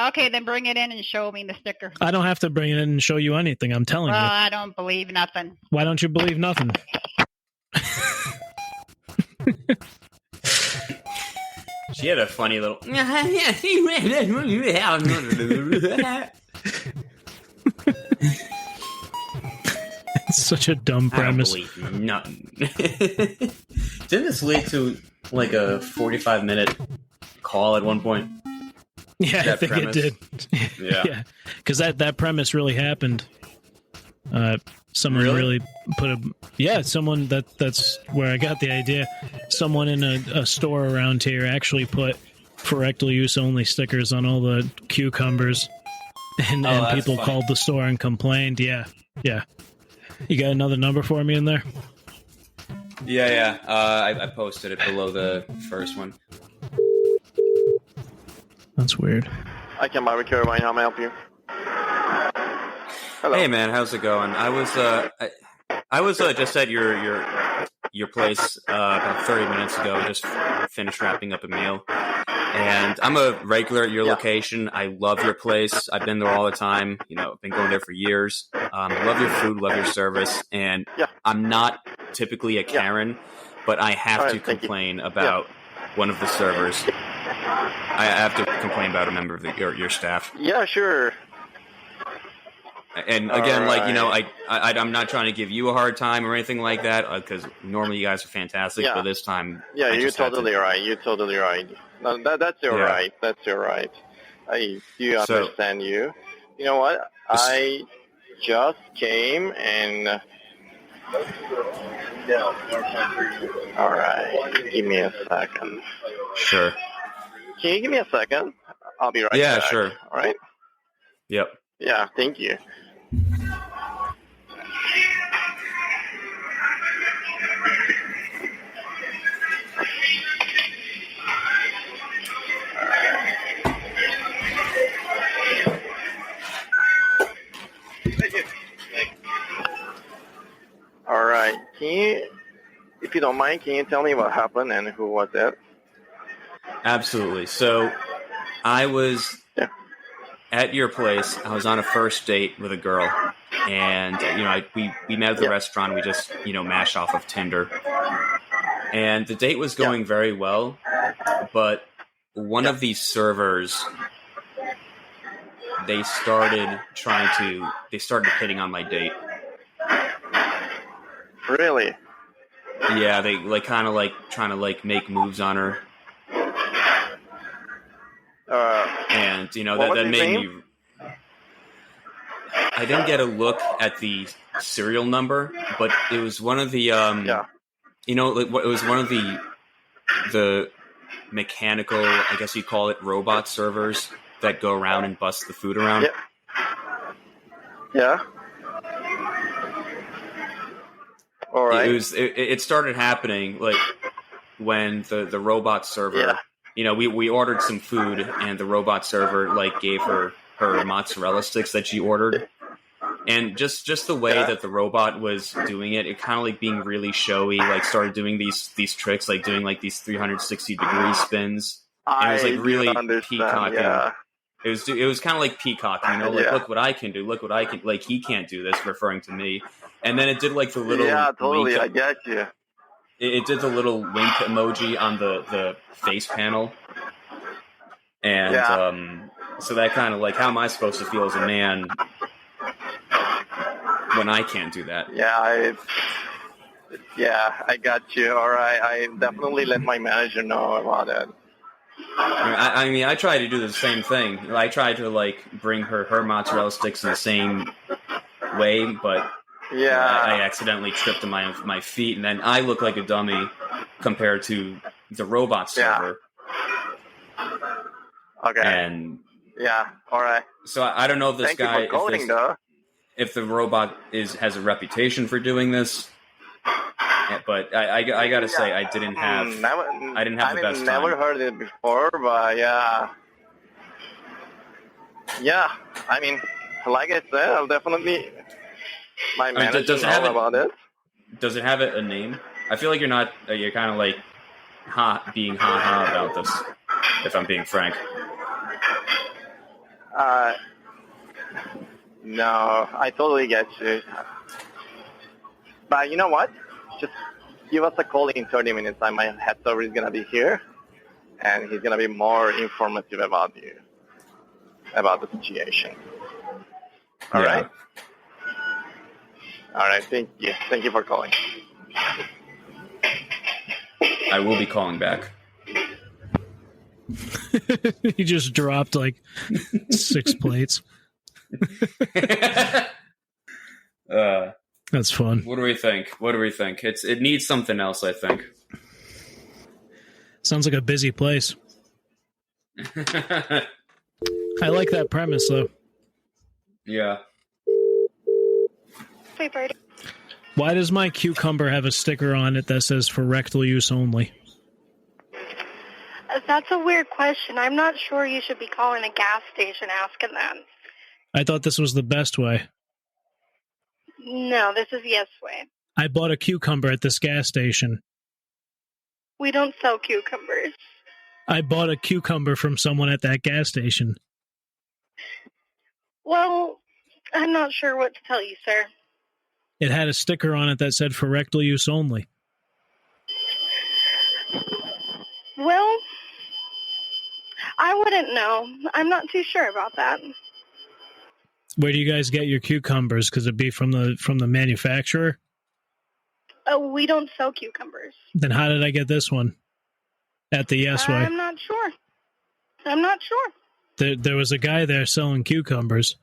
Okay, then bring it in and show me the sticker. I don't have to bring it in and show you anything. I'm telling you. I don't believe nothing. Why don't you believe nothing? She had a funny little. It's such a dumb premise. I don't believe nothing. Didn't this lead to like a 45-minute call at one point? Yeah, I think premise? it did. Yeah, because that premise really happened. Someone really put a someone that's where I got the idea. Someone in a store around here actually put for rectal use only stickers on all the cucumbers, and people called the store and complained. Yeah. You got another number for me in there? Yeah. I posted it below the first one. That's weird. I can barbecue. How may I help you? Hello. Hey man, how's it going? I was just at your place about 30 minutes ago. Just finished wrapping up a meal, and I'm a regular at your location. I love your place. I've been there all the time. I've been going there for years. I love your food, love your service, and I'm not typically a Karen, but I have to complain about one of the servers. I have to complain about a member of your staff. Yeah, sure. And again, I'm not trying to give you a hard time or anything like that, because normally you guys are fantastic, but this time... Yeah, you're totally right. You're totally right. No, that's your right. That's your right. I do understand you. You know what? I just came and... All right. Give me a second. Sure. Can you give me a second? I'll be right back. Yeah, sure. All right? Yep. Yeah, thank you. All right. If you don't mind, can you tell me what happened and who was it? Absolutely. So I was at your place. I was on a first date with a girl, and we met at the restaurant. We just mashed off of Tinder, and the date was going very well. But one of these servers, they started hitting on my date. Really? Yeah, they kind of trying to make moves on her. And that made me. I didn't get a look at the serial number, but it was one of the it was one of the mechanical, I guess you call it, robot servers that go around and bust the food around. Yeah. All right. It started happening when the robot server. We ordered some food, and the robot server gave her mozzarella sticks that she ordered, and just the way that the robot was doing it, it kind of being really showy, started doing these tricks, doing these 360-degree spins. And it was really peacocking. Yeah. It was kind of like peacocking, look what I can do, look what I can, he can't do this, referring to me. And then it did the little totally, wink. I get you. It did the little wink emoji on the face panel, and so that kind of how am I supposed to feel as a man when I can't do that? Yeah, I got you. All right, I definitely let my manager know about it. I try to do the same thing. I try to bring her mozzarella sticks in the same way, but. Yeah, I accidentally tripped on my feet, and then I look like a dummy compared to the robot server. Okay. And all right. So I don't know if this guy, if the robot has a reputation for doing this, but I gotta say I didn't have the best time. I've never heard it before, but yeah. I mean, like I said, I'll definitely. My manager knows about it. Does it have a name? I feel like you're not. You're kind of like being ha about this. If I'm being frank. No, I totally get you. But you know what? Just give us a call in 30 minutes. My head server is going to be here, and he's going to be more informative about you, about the situation. All right? All right, thank you. Thank you for calling. I will be calling back. He just dropped like 6 plates. That's fun. What do we think? It needs something else, I think. Sounds like a busy place. I like that premise, though. Yeah. Hey, Birdie. Why does my cucumber have a sticker on it that says for rectal use only? That's a weird question. I'm not sure you should be calling a gas station asking that. I thought this was the best way. No, this is Yes Way. I bought a cucumber at this gas station. We don't sell cucumbers. I bought a cucumber from someone at that gas station. Well, I'm not sure what to tell you, sir. It had a sticker on it that said for rectal use only. Well, I wouldn't know. I'm not too sure about that. Where do you guys get your cucumbers? Because it'd be from the manufacturer? Oh, we don't sell cucumbers. Then how did I get this one? At the Yes Way. I'm not sure. There was a guy there selling cucumbers.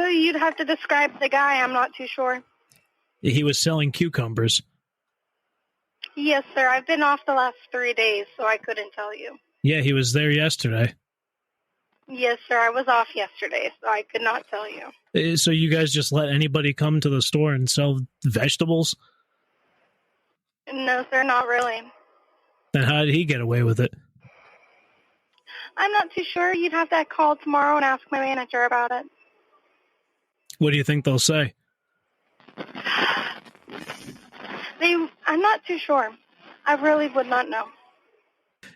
You'd have to describe the guy. I'm not too sure. He was selling cucumbers. Yes, sir. I've been off the last 3 days, so I couldn't tell you. Yeah, he was there yesterday. Yes, sir. I was off yesterday, so I could not tell you. So you guys just let anybody come to the store and sell vegetables? No, sir, not really. Then how did he get away with it? I'm not too sure. You'd have to call tomorrow and ask my manager about it. What do you think they'll say? I'm not too sure. I really would not know.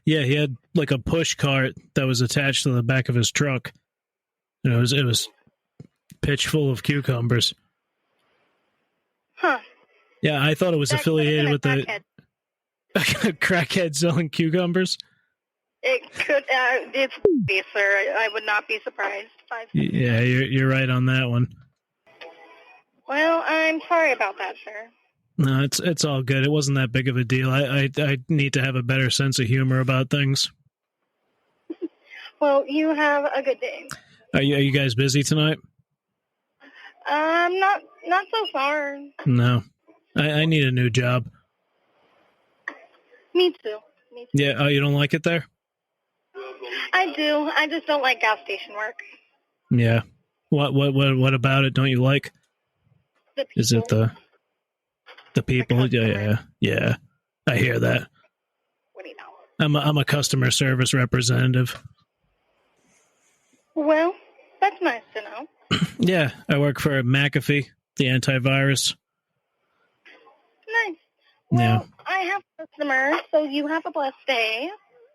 Yeah, he had like a push cart that was attached to the back of his truck. And it was pitch full of cucumbers. Huh. Yeah, I thought it was affiliated with the crackhead selling cucumbers. It could. It's sir. I would not be surprised. Yeah, you're right on that one. Well, I'm sorry about that, sir. No, it's all good. It wasn't that big of a deal. I need to have a better sense of humor about things. Well, you have a good day. Are you guys busy tonight? Not so far. No. I need a new job. Me too. Yeah, oh, you don't like it there? I do. I just don't like gas station work. Yeah. What about it don't you like? The people. Is it the people? Yeah. I hear that. What do you know? I'm a customer service representative. Well, that's nice to know. Yeah, I work for McAfee, the antivirus. Nice. Well, I have customers, so you have a blessed day.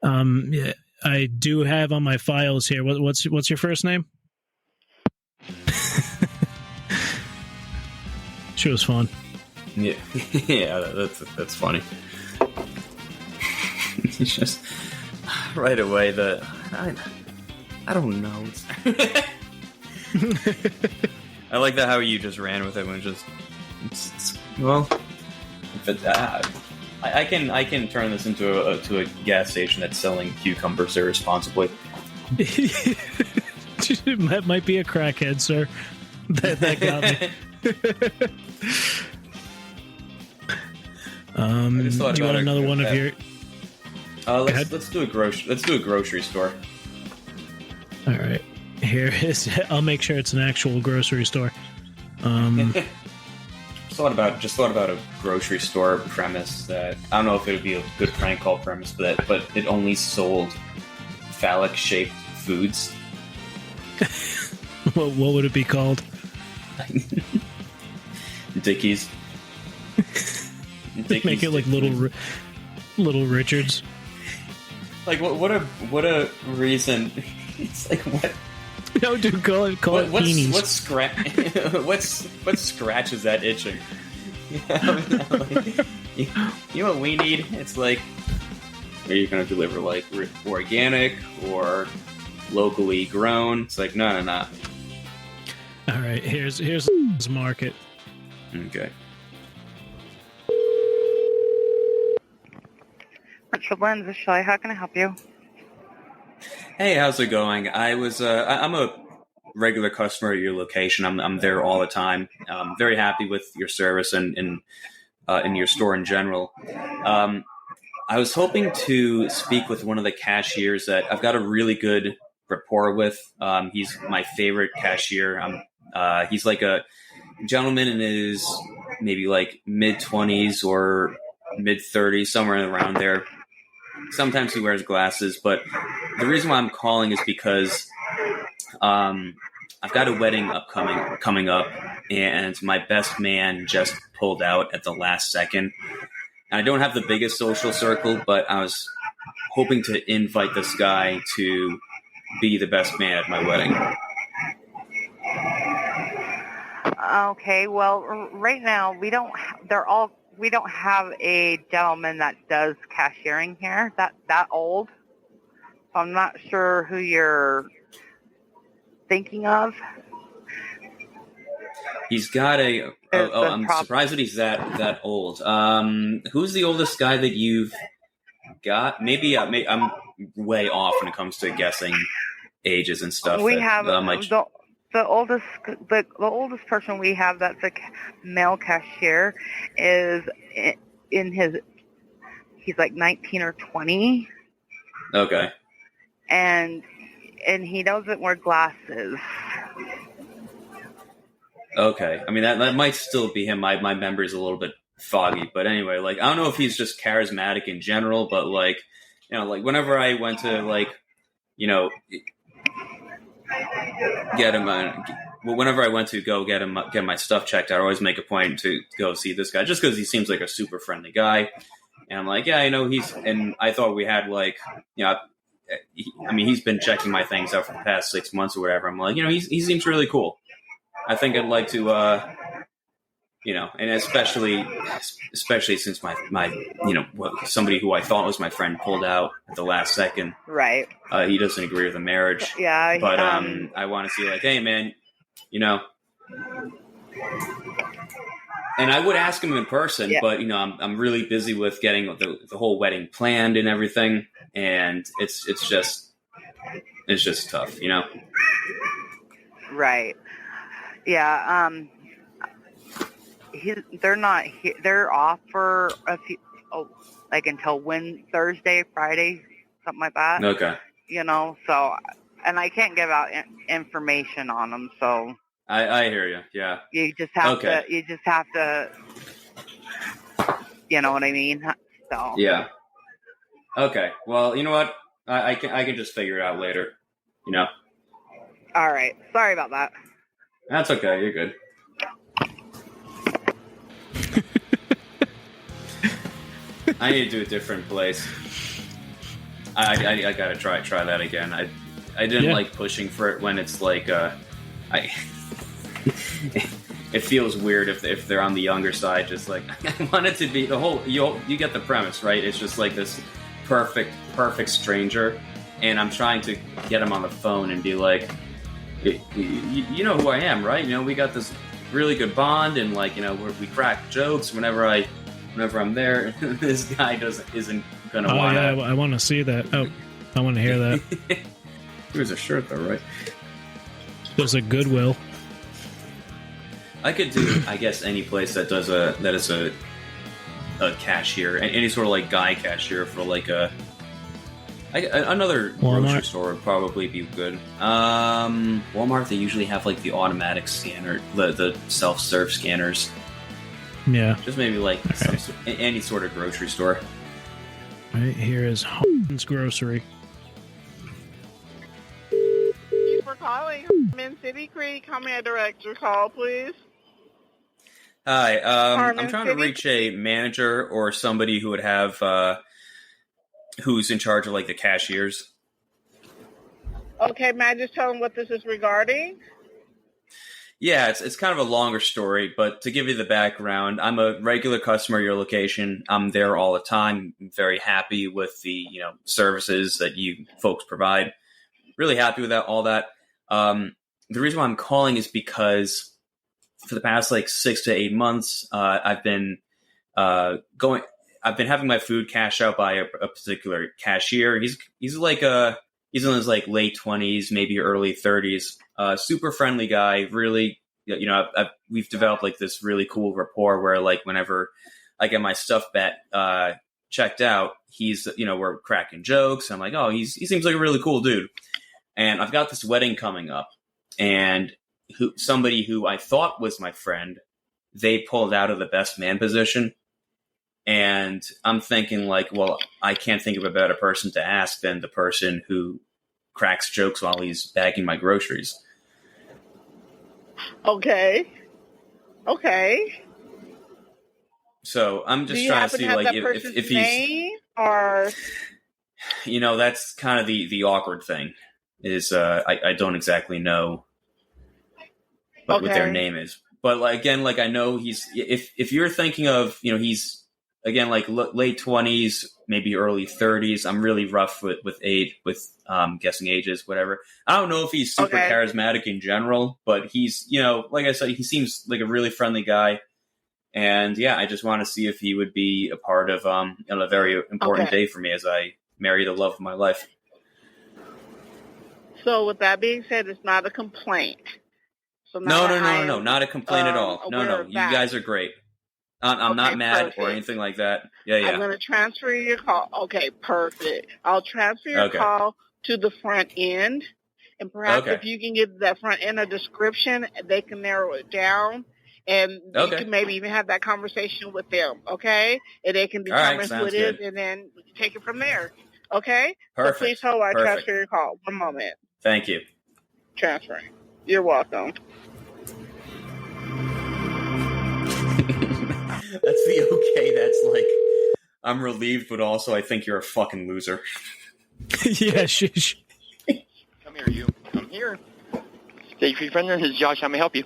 Yeah, I do have on my files here. What's your first name? She was fun. Yeah, yeah, that's funny. It's just right away I don't know. I like that how you just ran with it when well, I can turn this into a gas station that's selling cucumbers irresponsibly. That might be a crackhead, sir. That got me. You want another one of your? Let's do a grocery store. All right, here is. I'll make sure it's an actual grocery store. Just thought about a grocery store premise that I don't know if it would be a good prank call premise, but it only sold phallic shaped foods. What would it be called? Dickies. Make it like Little Richards. Like what a reason. It's like what? No, dude, call it peonies. What scratches that itching? You know what we need? It's like, are you going to deliver like organic or locally grown? It's like no. All right, here's the market. Okay. Blends, this is Shelly. How can I help you? Hey, how's it going? I'm a regular customer at your location. I'm there all the time. I'm very happy with your service and in your store in general. I was hoping to speak with one of the cashiers that I've got a really good rapport with. He's my favorite cashier. He's like a gentleman in his maybe like mid-20s or mid-30s, somewhere around there. Sometimes he wears glasses, but the reason why I'm calling is because I've got a wedding coming up, and my best man just pulled out at the last second. And I don't have the biggest social circle, but I was hoping to invite this guy to be the best man at my wedding. Okay, well, right now we don't have a gentleman that does cashiering here that old. So I'm not sure who you're thinking of. He's got I'm surprised that he's that old. Who's the oldest guy that you've got? Maybe I'm way off when it comes to guessing ages and stuff. We have the oldest person we have that's a male cashier is he's like 19 or 20. Okay. And he doesn't wear glasses. Okay. I mean, that might still be him. My memory's a little bit foggy. But anyway, like, I don't know if he's just charismatic in general, but, like, you know, like, whenever I went to, like, you know, get him whenever I went to go get my stuff checked out, I always make a point to go see this guy just because he seems like a super friendly guy. And I'm like, yeah, I know and I thought we had, like, you know, he's been checking my things out for the past 6 months or whatever. I'm like, you know, he seems really cool. I think I'd like to, you know, and especially since my you know, somebody who I thought was my friend pulled out at the last second. Right. He doesn't agree with the marriage. Yeah. But I want to see, like, hey, man, you know. And I would ask him in person, but, you know, I'm really busy with getting the whole wedding planned and everything, and it's just tough, you know. Right. Yeah. They're not here. They're off for a few, like until Thursday, Friday, something like that. Okay. You know, so, and I can't give out information on them, so. I hear you. Yeah. You just have to. You know what I mean? So. Yeah. Okay. Well, you know what? I can just figure it out later. You know. All right. Sorry about that. That's okay. You're good. I need to do a different place. I gotta try that again. I didn't like pushing for it when it's like it feels weird if they're on the younger side. Just like I want it to be the whole. You get the premise, right? It's just like this perfect stranger, and I'm trying to get him on the phone and be like, you know who I am, right? You know, we got this really good bond, and like, you know, we crack jokes whenever I'm there. This guy isn't gonna want. Yeah, I want to see that. Oh, I want to hear that. Here's a shirt though, right? There's a Goodwill. I could do, I guess, any place that is a cashier, any sort of like guy cashier for like another grocery store would probably be good. Walmart, they usually have like the automatic scanner, the self-serve scanners. Yeah. Just maybe like any sort of grocery store. Right here is Hump's Grocery. Thank you for calling Min City Creek. How may I direct your call, please? Hi. I'm trying to reach a manager or somebody who would have who's in charge of like the cashiers. Okay, may I just tell them what this is regarding? Yeah, it's kind of a longer story, but to give you the background, I'm a regular customer at your location. I'm there all the time. I'm very happy with the services that you folks provide. Really happy with all that. The reason why I'm calling is because for the past 6 to 8 months, I've been having my food cashed out by a particular cashier. He's in his late 20s, maybe early 30s. Super friendly guy. Really, we've developed this really cool rapport where whenever I get my stuff checked out, he's we're cracking jokes. I'm like, oh, he seems like a really cool dude. And I've got this wedding coming up, and somebody who I thought was my friend, they pulled out of the best man position. And I'm thinking well, I can't think of a better person to ask than the person who cracks jokes while he's bagging my groceries. Okay. So I'm just trying to see if he's name or that's kind of the awkward thing is I don't exactly know what their name is. But again, I know he's if you're thinking of he's again late 20s, maybe early 30s. I'm really rough with age, with guessing ages, whatever. I don't know if he's super charismatic in general, but he's like I said, he seems like a really friendly guy. And yeah, I just want to see if he would be a part of a very important day for me as I marry the love of my life. So with that being said, it's not a complaint. So no, not a complaint at all. No, you guys are great. I'm not mad or anything like that. Yeah. I'm going to transfer your call. Okay, perfect. I'll transfer your call to the front end, and perhaps if you can give that front end a description, they can narrow it down, and you can maybe even have that conversation with them, okay? And they can determine who it is, and then we can take it from there, okay? Perfect. So please hold while I transfer your call. One moment. Thank you. Transferring. You're welcome. That's the okay. That's I'm relieved, but also I think you're a fucking loser. Yeah, shush. Come here, you. Come here. Stage free friend, this is Josh. How may I help you?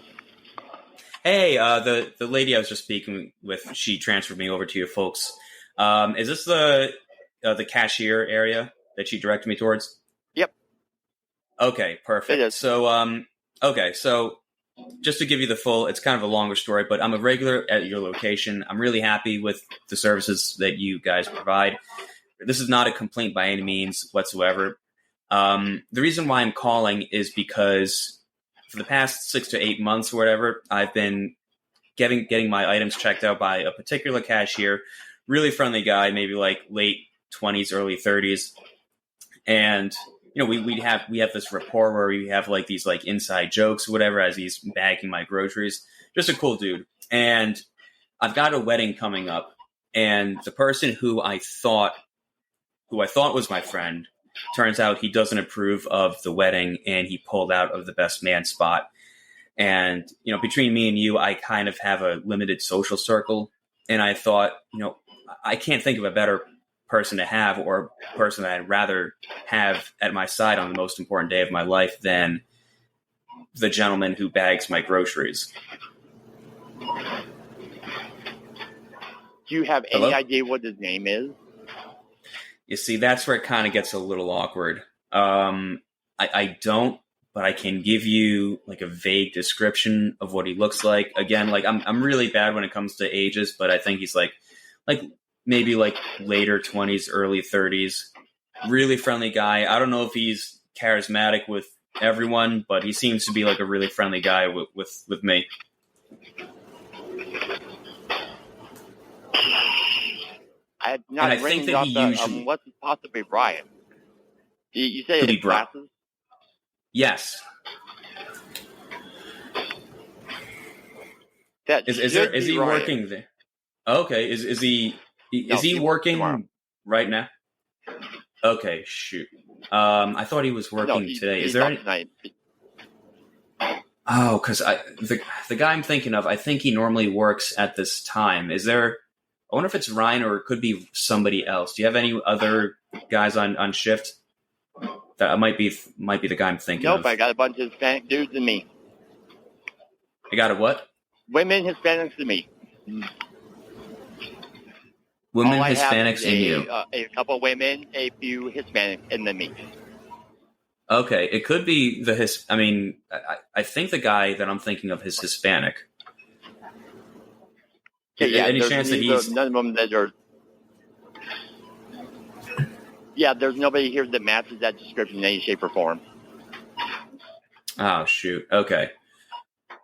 Hey, the lady I was just speaking with, she transferred me over to you folks. Is this the cashier area that she directed me towards? Yep. Okay, perfect. It is. So, so just to give you the full, it's kind of a longer story, but I'm a regular at your location. I'm really happy with the services that you guys provide. This is not a complaint by any means whatsoever. The reason why I'm calling is because for the past 6 to 8 months or whatever, I've been getting my items checked out by a particular cashier, really friendly guy, maybe late 20s, early 30s. And we have this rapport where we have these inside jokes or whatever as he's bagging my groceries. Just a cool dude. And I've got a wedding coming up, and the person who I thought was my friend, turns out he doesn't approve of the wedding, and he pulled out of the best man spot. And between me and you, I kind of have a limited social circle, and I thought, I can't think of a better person to have or person that I'd rather have at my side on the most important day of my life than the gentleman who bags my groceries. Do you have any idea what his name is? You see, that's where it kind of gets a little awkward. I don't, but I can give you a vague description of what he looks like. Again, I'm really bad when it comes to ages, but I think he's maybe later 20s, early 30s. Really friendly guy. I don't know if he's charismatic with everyone, but he seems to be a really friendly guy with me. I had not and I think that he usually... what's possibly Brian? You say he has glasses? Yes. Is he working there? Okay. Is he working right now? Okay, shoot. I thought he was working today. Is there any... Oh, because the guy I'm thinking of, I think he normally works at this time. Is there? I wonder if it's Ryan or it could be somebody else. Do you have any other guys on shift? That might be the guy I'm thinking of. Nope, I got a bunch of Hispanic dudes and me. You got a what? Women, Hispanics, and me. Women, Hispanics, and you. A couple women, a few Hispanics, and then me. Okay, it could be I think the guy that I'm thinking of is Hispanic. Yeah, any chance that he's... None of them that are... Yeah, there's nobody here that matches that description in any shape or form. Oh, shoot. Okay.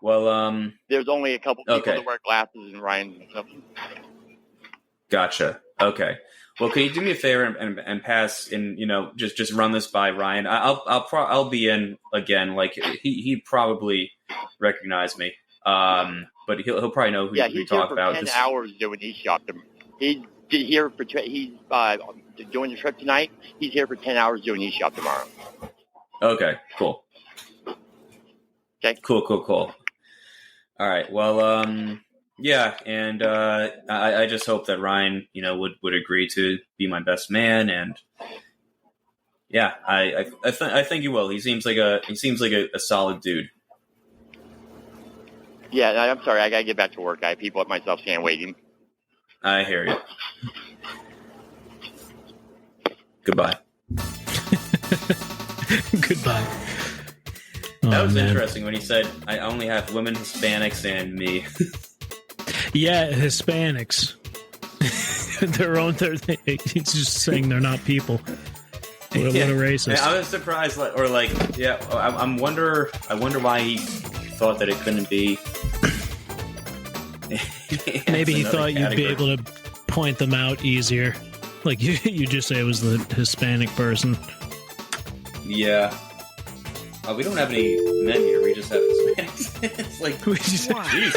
Well, there's only a couple people that wear glasses and Ryan. Gotcha. Okay. Well, can you do me a favor and pass and just run this by Ryan? I'll be in again. Like he probably recognized me. But he'll probably know who you talk about. He's here for 10 hours doing e-shop. He's here for he's doing the trip tonight. He's here for 10 hours doing e-shop tomorrow. Okay. Cool. Okay. Cool. All right. Well, yeah, and I just hope that Ryan, would agree to be my best man, and yeah, I think he will. He seems like a solid dude. Yeah, I'm sorry. I gotta get back to work. I have people at my self-stand waiting. I hear you. Goodbye. Goodbye. That was interesting when he said, I only have women, Hispanics, and me. Yeah, Hispanics. He's just saying they're not people. What a racist. I was surprised, I wonder why he thought that it couldn't be. Maybe he thought you'd be able to point them out easier. Like you just say it was the Hispanic person. Yeah. We don't have any men here. We just have Hispanics. It's like, jeez.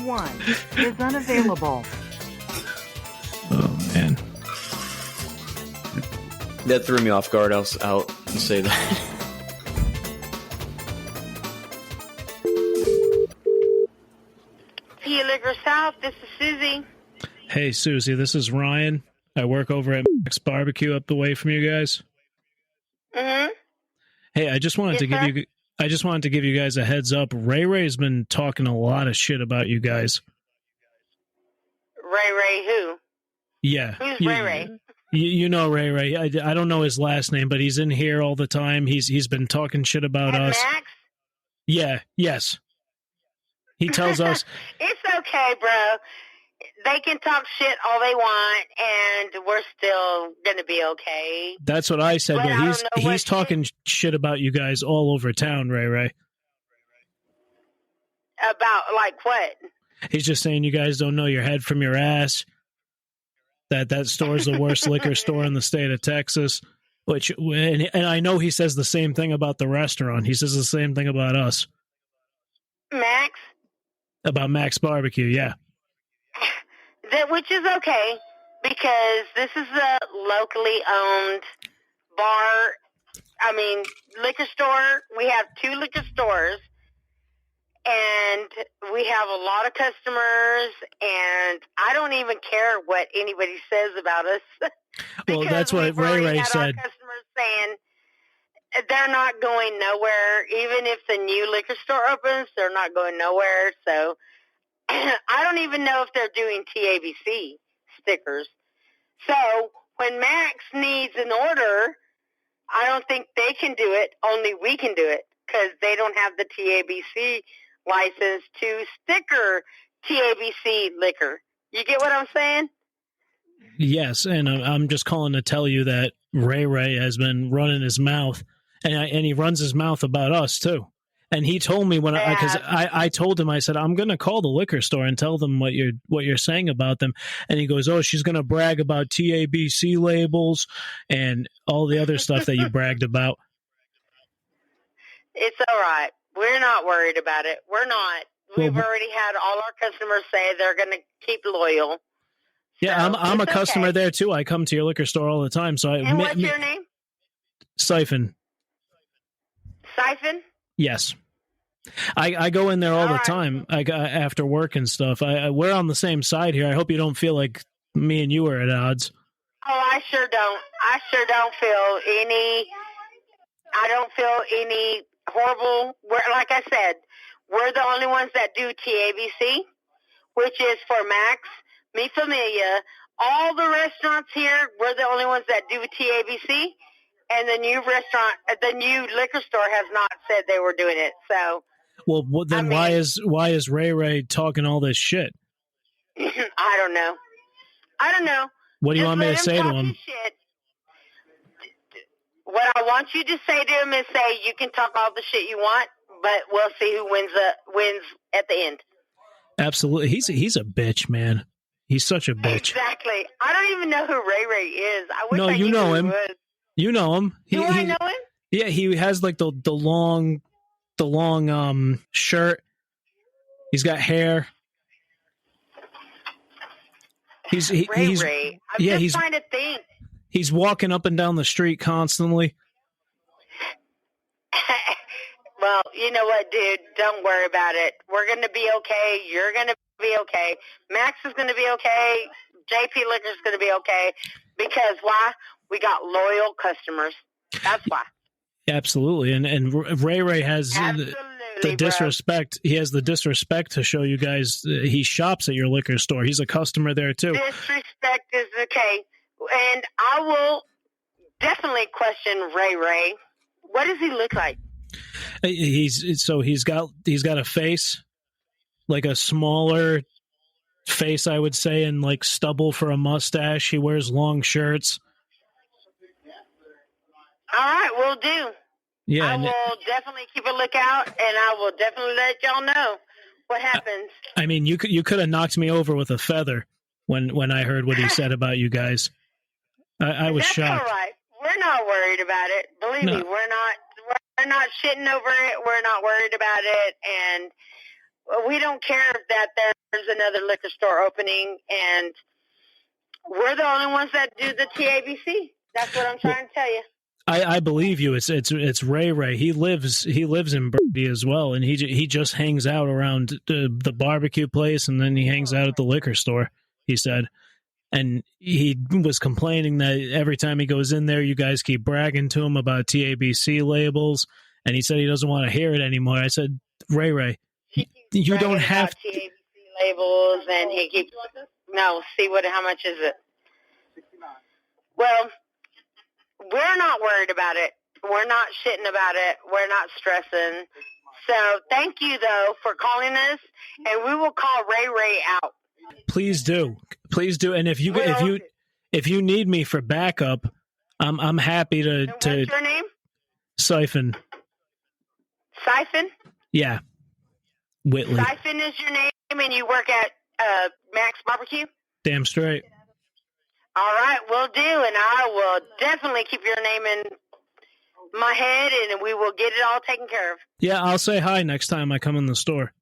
1 is unavailable. Oh, man. That threw me off guard. I'll say that. Tea Liquor South, this is Susie. Hey, Susie, this is Ryan. I work over at Max Barbecue up the way from you guys. Mm-hmm. Hey, I just wanted to give you guys a heads up. Ray's been talking a lot of shit about you guys. Ray who? Yeah. Who's Ray? You know Ray. I don't know his last name, but he's in here all the time. He's been talking shit about us. Max? Yeah. Yes. He tells us it's okay, bro. They can talk shit all they want, and we're still gonna be okay. That's what I said, but he's talking shit about you guys all over town, Ray. About like what? He's just saying you guys don't know your head from your ass. That store's the worst liquor store in the state of Texas. And I know he says the same thing about the restaurant. He says the same thing about us. Max? About Max Barbecue, yeah. Which is okay, because this is a locally owned liquor store. We have 2 liquor stores, and we have a lot of customers, and I don't even care what anybody says about us. Well, that's what Ray said. Our customers saying they're not going nowhere. Even if the new liquor store opens, they're not going nowhere, so... I don't even know if they're doing TABC stickers. So when Max needs an order, I don't think they can do it. Only we can do it because they don't have the TABC license to sticker TABC liquor. You get what I'm saying? Yes, and I'm just calling to tell you that Ray has been running his mouth, and he runs his mouth about us too. And he told me because I told him, I said, I'm going to call the liquor store and tell them what you're saying about them. And he goes, oh, she's going to brag about TABC labels and all the other stuff that you bragged about. It's all right. We're not worried about it. We're not. We've already had all our customers say they're going to keep loyal. Yeah, I'm a customer there too. I come to your liquor store all the time. So and what's your name? Syphen. Syphen? Yes. I go in there all the time. After work and stuff. We're on the same side here. I hope you don't feel like me and you are at odds. Oh, I sure don't. I sure don't feel any. I don't feel any horrible. Like I said, we're the only ones that do TABC, which is for Max, Mi Familia. All the restaurants here, we're the only ones that do TABC, and the new liquor store has not said they were doing it. So, well, then why is Ray Ray talking all this shit? I don't know. What do you want me to say to him? Shit. What I want you to say to him is say you can talk all the shit you want, but we'll see who wins at the end. Absolutely, he's a bitch, man. He's such a bitch. Exactly. I don't even know who Ray Ray is. I wish no, I you knew know who him. He was. You know him. Do I know him? Yeah, he has like the long shirt. He's got hair. Ray Ray. I'm just trying to think. He's walking up and down the street constantly. Well, you know what, dude? Don't worry about it. We're going to be okay. You're going to be okay. Max is going to be okay. JP Liquor is going to be okay. Because why? We got loyal customers. That's why. Absolutely. And Ray Ray has the disrespect. He has the disrespect to show you guys he shops at your liquor store. He's a customer there, too. Disrespect is okay. And I will definitely question Ray Ray. What does he look like? He's got a face, like a smaller face, I would say, and like stubble for a mustache. He wears long shirts. All right, will do. Yeah, I will definitely keep a lookout, and I will definitely let y'all know what happens. I mean, you could have knocked me over with a feather when I heard what he said about you guys. I was shocked. That's all right. We're not worried about it. Believe me, we're not shitting over it. We're not worried about it, and we don't care that there's another liquor store opening, and we're the only ones that do the TABC. That's what I'm trying to tell you. I believe you. It's Ray Ray. He lives in Birdie as well, and he just hangs out around the barbecue place, and then he hangs out at the liquor store. He said, and he was complaining that every time he goes in there, you guys keep bragging to him about TABC labels, and he said he doesn't want to hear it anymore. I said, Ray, you don't have TABC labels, and he keeps how much is it? Well. We're not worried about it. We're not shitting about it. We're not stressing. So thank you, though, for calling us, and we will call Ray Ray out. Please do. And if you need me for backup, I'm happy to. What's your name? Syphen. Syphen? Yeah. Whitley. Syphen is your name, and you work at Max Barbecue? Damn straight. All right, will do, and I will definitely keep your name in my head, and we will get it all taken care of. Yeah, I'll say hi next time I come in the store.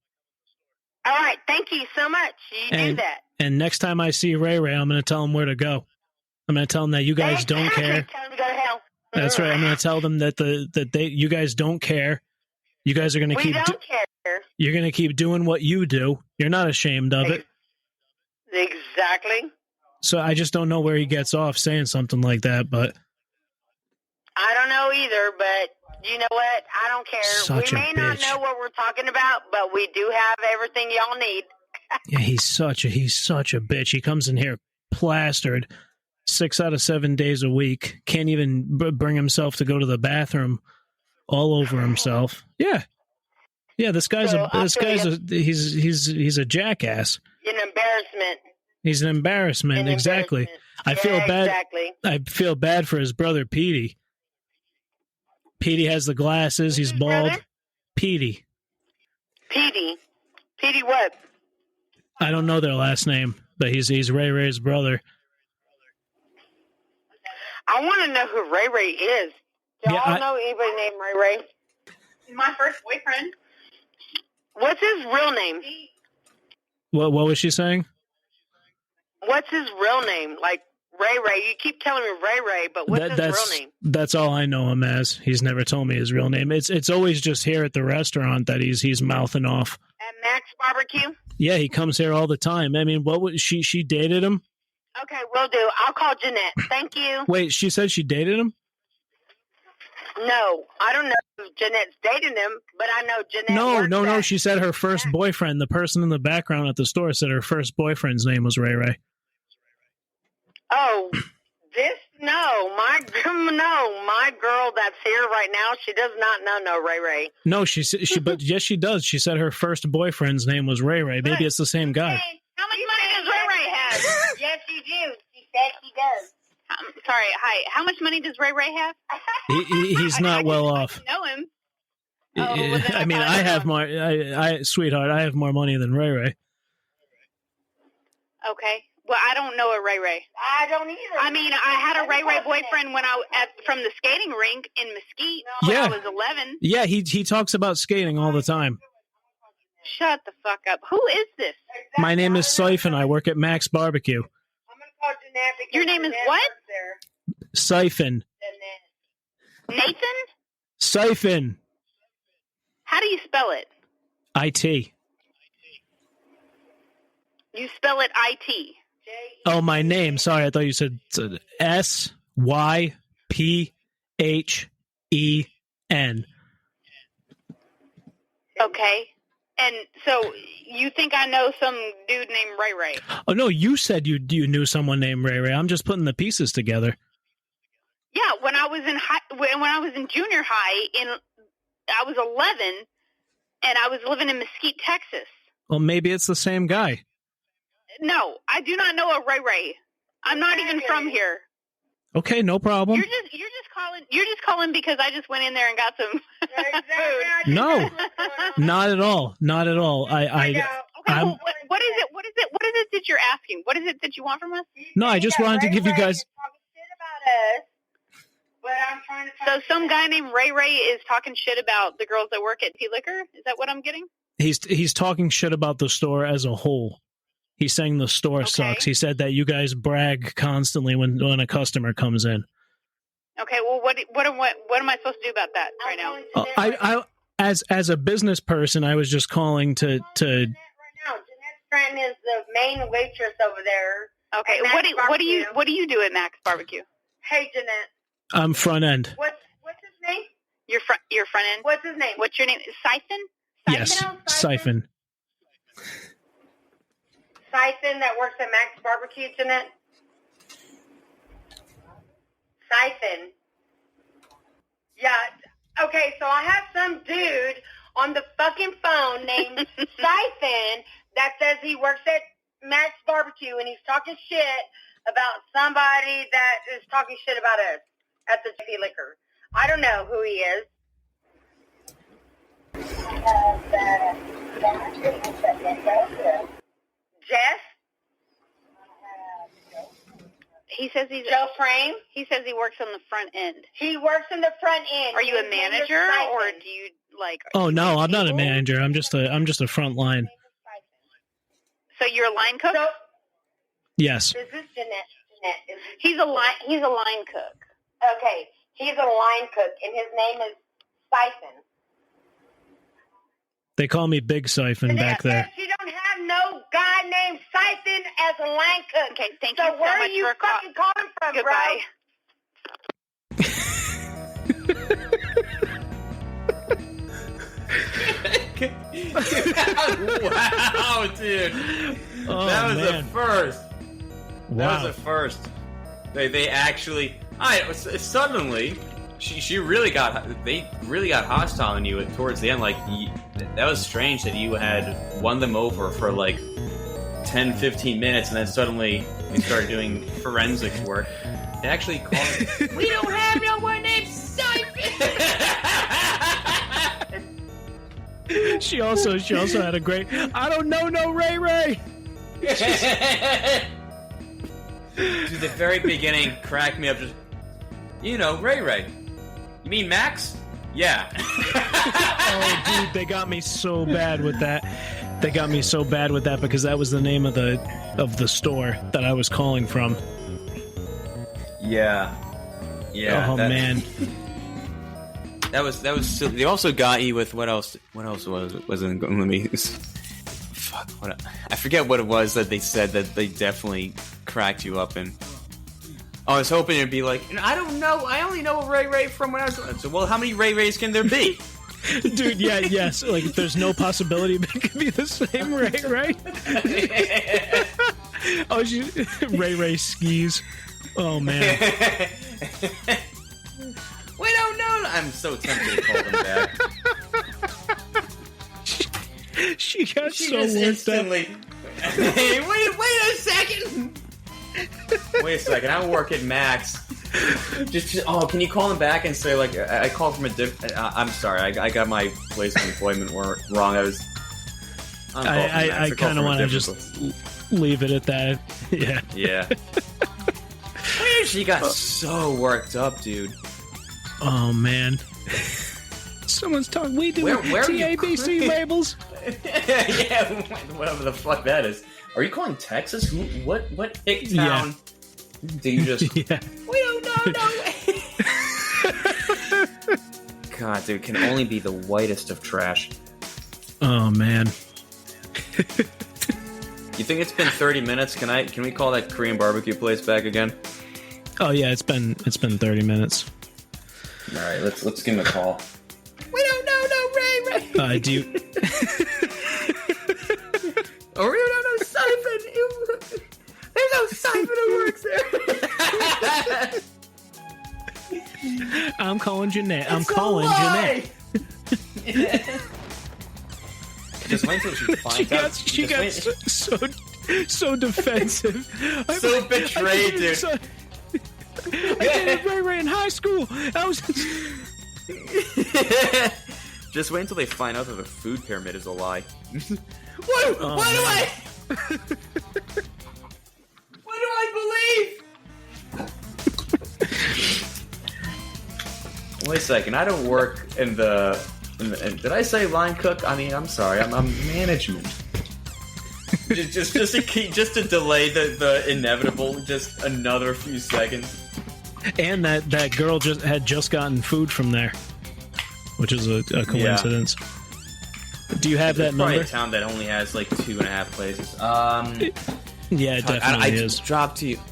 All right, thank you so much. You do that. And next time I see Ray Ray, I'm going to tell him where to go. I'm going to tell him that you guys don't care. Tell him to go to hell. That's right. I'm going to tell them that you guys don't care. You guys are going to keep. We don't care. You're going to keep doing what you do. You're not ashamed of it. Exactly. So I just don't know where he gets off saying something like that, but I don't know either, but you know what? I don't care. We may not know what we're talking about, but we do have everything y'all need. Yeah, he's such a bitch. He comes in here plastered 6 out of 7 days a week. Can't even bring himself to go to the bathroom. All over himself. Yeah. This guy's he's a jackass. An embarrassment. He's an embarrassment. Exactly. I feel bad. Exactly. I feel bad for his brother, Petey. Petey has the glasses. He's bald. Brother? Petey. Petey what? I don't know their last name, but he's Ray Ray's brother. I want to know who Ray Ray is. Do y'all know anybody named Ray Ray? He's my first boyfriend. What's his real name? What was she saying? What's his real name? Like Ray Ray. You keep telling me Ray Ray, but what's his real name? That's all I know him as. He's never told me his real name. It's always just here at the restaurant that he's mouthing off. At Max Barbecue? Yeah, he comes here all the time. I mean, what was she dated him? Okay, will do. I'll call Jeanette. Thank you. Wait, she said she dated him? No, I don't know if Jeanette's dating him, but I know Jeanette. No. She said her first boyfriend, the person in the background at the store, said her first boyfriend's name was Ray Ray. Oh, my girl that's here right now, she does not know no Ray Ray. No, but yes, she does. She said her first boyfriend's name was Ray Ray. Maybe it's the same guy. How much money does Ray Ray have? Yes, you do. She said she does. Sorry, hi. How much money does Ray Ray have? He's not well off. I know him. I mean, I have more. Sweetheart, I have more money than Ray Ray. Okay. Well, I don't know a Ray Ray. I don't either. I mean, I had a Ray Ray boyfriend when from the skating rink in Mesquite when I was 11. Yeah, he talks about skating all the time. Shut the fuck up. Who is this? My name is Syphen. I work at Max Barbecue. Your name is what? Syphen. Nathan? Syphen. How do you spell it? IT. You spell it IT. Oh, my name. Sorry, I thought you said SYPHEN. Okay. And so you think I know some dude named Ray Ray? Oh, no, you said you knew someone named Ray Ray. I'm just putting the pieces together. Yeah, when I was in junior high, I was 11, and I was living in Mesquite, Texas. Well, maybe it's the same guy. No, I do not know a Ray Ray. I'm not even from here. Okay, no problem. You're just calling because I just went in there and got some food. No, not at all. Not at all. What is it that you're asking? What is it that you want from us? No, I just wanted to give you guys. So some guy named Ray Ray is talking shit about the girls that work at Tea Liquor? Is that what I'm getting? He's talking shit about the store as a whole. He's saying the store sucks. He said that you guys brag constantly when a customer comes in. Okay, well, what am I supposed to do about that right now? I as a business person, I was just calling to. Jeanette Stratton is the main waitress over there. Okay, what do you do at Max Barbecue? Hey, Jeanette. I'm front end. What's his name? Your front end. What's his name? What's your name? Syphen? Yes, Syphen. Syphen that works at Max Barbecue, Jeanette? Syphen. Yeah. Okay, so I have some dude on the fucking phone named Syphen that says he works at Max Barbecue and he's talking shit about somebody that is talking shit about us at the Tea Liquor. I don't know who he is. Jeff? He says he's Joe Frame. He says he works on the front end. He works in the front end. Are you a manager or do you like? Oh no, I'm not a manager. I'm just a front line. So you're a line cook? Yes. This is Jeanette. He's a line cook. Okay, he's a line cook, and his name is Syphen. They call me Big Syphen back there. You don't have no guy named Syphen as a line cook. Okay, thank you so much for calling. So where are you fucking calling from, Goodbye. Wow, dude. Oh, that was man. a first. Wow. That was a first. They actually... suddenly... They really got hostile on you towards the end. Like, that was strange that you had won them over for like 10-15 minutes, and then suddenly they started doing forensics work. They actually called We don't have no one named Syphen! She also had a great. I don't know no Ray Ray. To the very beginning, cracked me up. Just Ray Ray. You mean Max? Yeah. Oh, dude, they got me so bad with that. Because that was the name of the store that I was calling from. Yeah. Oh man. That was silly. They also got you with what else? What else was it? Wasn't let me. Fuck. I forget what it was that they said that they definitely cracked you up in. I was hoping it'd be like, I don't know. I only know Ray Ray from when I was. So, well, how many Ray Rays can there be? Dude, yes. Like, there's no possibility it could be the same Ray Ray. Ray Ray skis. Oh man. We don't know. I'm so tempted to call them back. She got so instantly. Hey, wait a second. Wait a second. I work at Max. Can you call him back and say like I called from a different? I'm sorry. I got my place of employment wrong. I kind of want to just leave it at that. Yeah. Yeah. She got so worked up, dude. Oh man. Someone's talking. We do TABC labels. Yeah, whatever the fuck that is. Are you calling Texas? What hick town? Yeah. Do you just? Yeah. We don't know. No. God, dude, can only be the whitest of trash. Oh man. You think it's been 30 minutes? Can we call that Korean barbecue place back again? Oh yeah, it's been 30 minutes. All right, let's give him a call. We don't know no Ray Ray. Do you? Or we don't know Syphen. There's no Syphen who works there. I'm calling Jeanette. Jeanette. Just wait until she finds out. She got so defensive. So betrayed, dude. I dated Ray Ray in high school. I was. Just wait until they find out that the food pyramid is a lie. What do I believe? Wait a second. I don't work in the did I say line cook? I mean, I'm sorry. I'm management. just to delay the inevitable just another few seconds. And that girl had just gotten food from there, which is a coincidence. Yeah. Do you have that number? Probably a town that only has like 2.5 places. Yeah, it definitely is.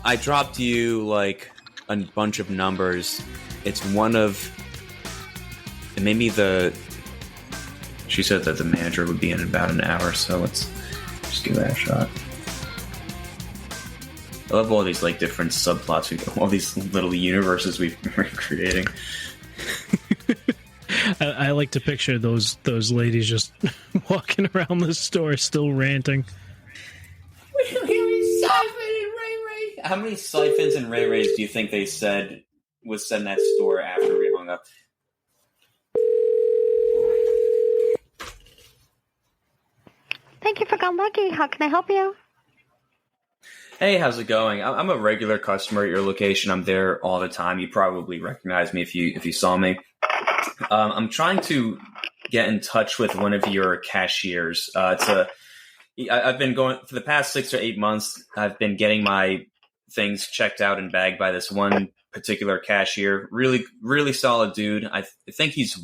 I dropped you like a bunch of numbers. It's one of maybe she said that the manager would be in about an hour, so let's just give that a shot. I love all these like different subplots, all these little universes we're creating. I like to picture those ladies just walking around the store still ranting. How many Syphens and Ray Rays do you think they said was said in that store after we hung up? Thank you for calling Lucky. How can I help you? Hey, how's it going? I'm a regular customer at your location. I'm there all the time. You probably recognize me if you saw me. I'm trying to get in touch with one of your cashiers. I've been going for the past 6 or 8 months. I've been getting my things checked out and bagged by this one particular cashier. Really, really solid dude. I think he's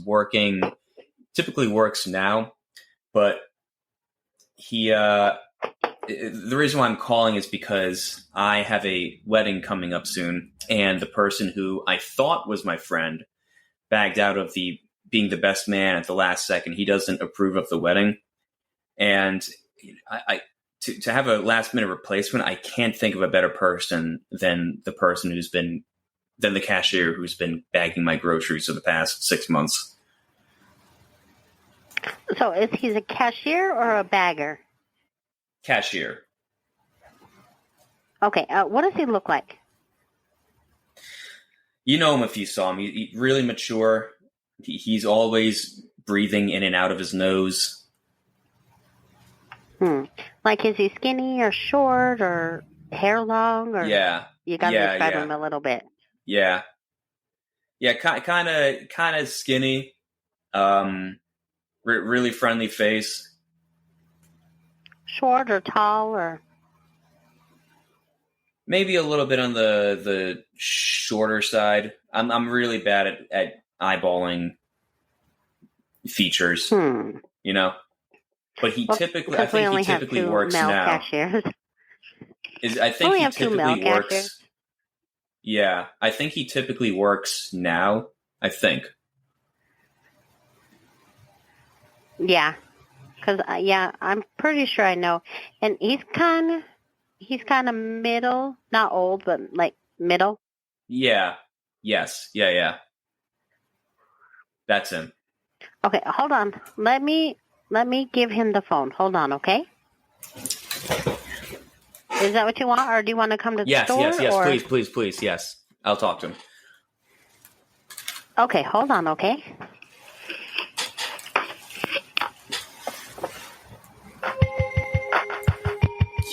typically works now, but the reason why I'm calling is because I have a wedding coming up soon, and the person who I thought was my friend bagged out of being the best man at the last second. He doesn't approve of the wedding, and to have a last minute replacement, I can't think of a better person than the cashier who's been bagging my groceries for the past 6 months. So is he a cashier or a bagger? Cashier. Okay, what does he look like? You know him if you saw him. He's really mature. He's always breathing in and out of his nose. Like, is he skinny or short or hair long? Or yeah. You got to describe him a little bit. Yeah. Yeah, kind of skinny. Really friendly face. Short or tall or? maybe a little bit on the shorter side. I'm really bad at eyeballing features, you know. But I think he typically works now. Cashiers. I think he typically works. Yeah, I think he typically works now. I think. Yeah, because I'm pretty sure I know, and he's kind of middle, not old, but like middle. Yeah. Yes. Yeah. That's him. Okay, hold on. Let me give him the phone. Hold on, okay? Is that what you want, or do you want to come to the store? Yes. Or? Please. Yes, I'll talk to him. Okay, hold on, okay?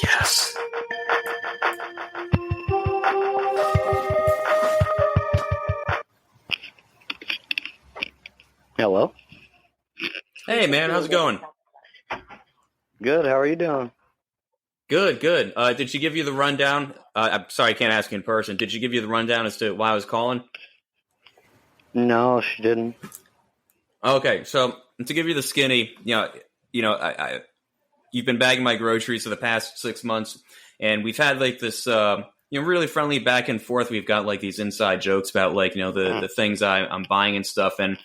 Yes. Hello. Hey, man, how's it going? Good. How are you doing? Good. Did she give you the rundown? I'm sorry, I can't ask you in person. Did she give you the rundown as to why I was calling? No, she didn't. Okay, so to give you the skinny, I you've been bagging my groceries for the past 6 months, and we've had like this, really friendly back and forth. We've got like these inside jokes about like the things I'm buying and stuff. And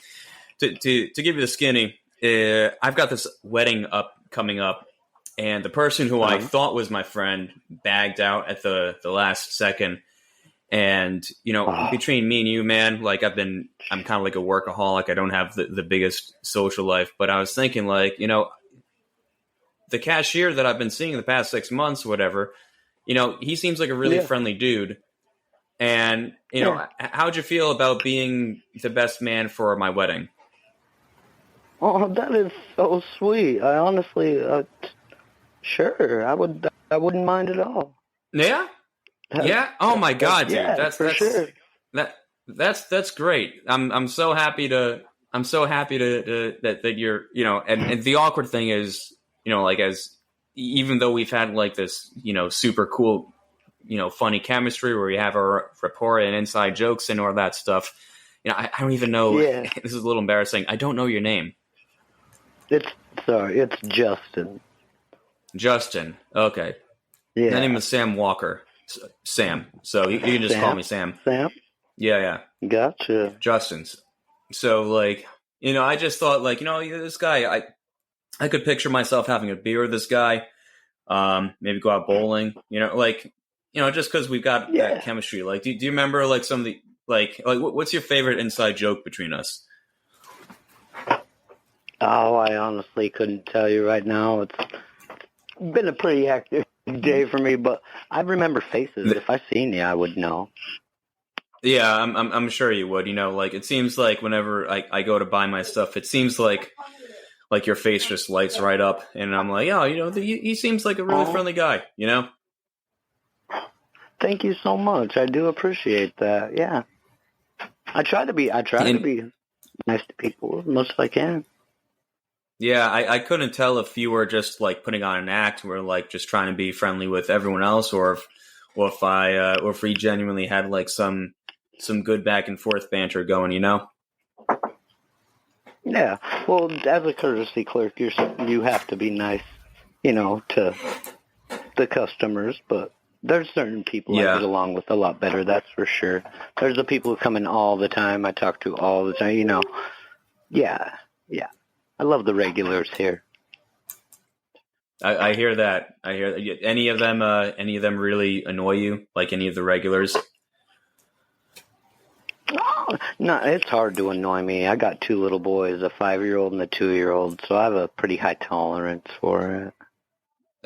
to give you the skinny, I've got this wedding coming up. And the person who I thought was my friend bagged out at the last second. And, between me and you, man, like I'm kind of like a workaholic. I don't have the biggest social life. But I was thinking like, the cashier that I've been seeing the past 6 months, whatever, he seems like a really friendly dude. And, how'd you feel about being the best man for my wedding? Oh, that is so sweet. I honestly... Sure, I wouldn't mind at all. Yeah? Yeah? Oh my God, dude. Yeah, that's sure. That's great. I'm so happy to that you're, and the awkward thing is, even though we've had like this, super cool, funny chemistry where we have our rapport and inside jokes and all that stuff, I don't even know. Yeah. This is a little embarrassing. I don't know your name. It's Justin. Justin. Okay. Yeah. My name is Sam Walker. Sam. So you can just call me Sam. Sam? Yeah. Gotcha. Justin's. So I just thought this guy, I could picture myself having a beer with this guy. Maybe go out bowling, just because we've got that chemistry. Like, do you remember like some of the, what's your favorite inside joke between us? Oh, I honestly couldn't tell you right now. It's been a pretty hectic day for me, but I remember faces. If I seen you, I would know. Yeah, I'm sure you would. It seems like whenever I go to buy my stuff, it seems like your face just lights right up, and I'm like, oh, he seems like a really friendly guy. Thank you so much. I do appreciate that. Yeah, I try to be nice to people as much as I can. Yeah, I couldn't tell if you were just like putting on an act, or like just trying to be friendly with everyone else, or if we genuinely had like some good back and forth banter going, Yeah, well, as a courtesy clerk, you have to be nice, to the customers. But there's certain people I get along with a lot better. That's for sure. There's the people who come in all the time. I talk to all the time. Yeah. I love the regulars here. I hear that. Any of them really annoy you? Like any of the regulars? No, it's hard to annoy me. I got two little boys, a 5-year-old and a 2-year-old, so I have a pretty high tolerance for it.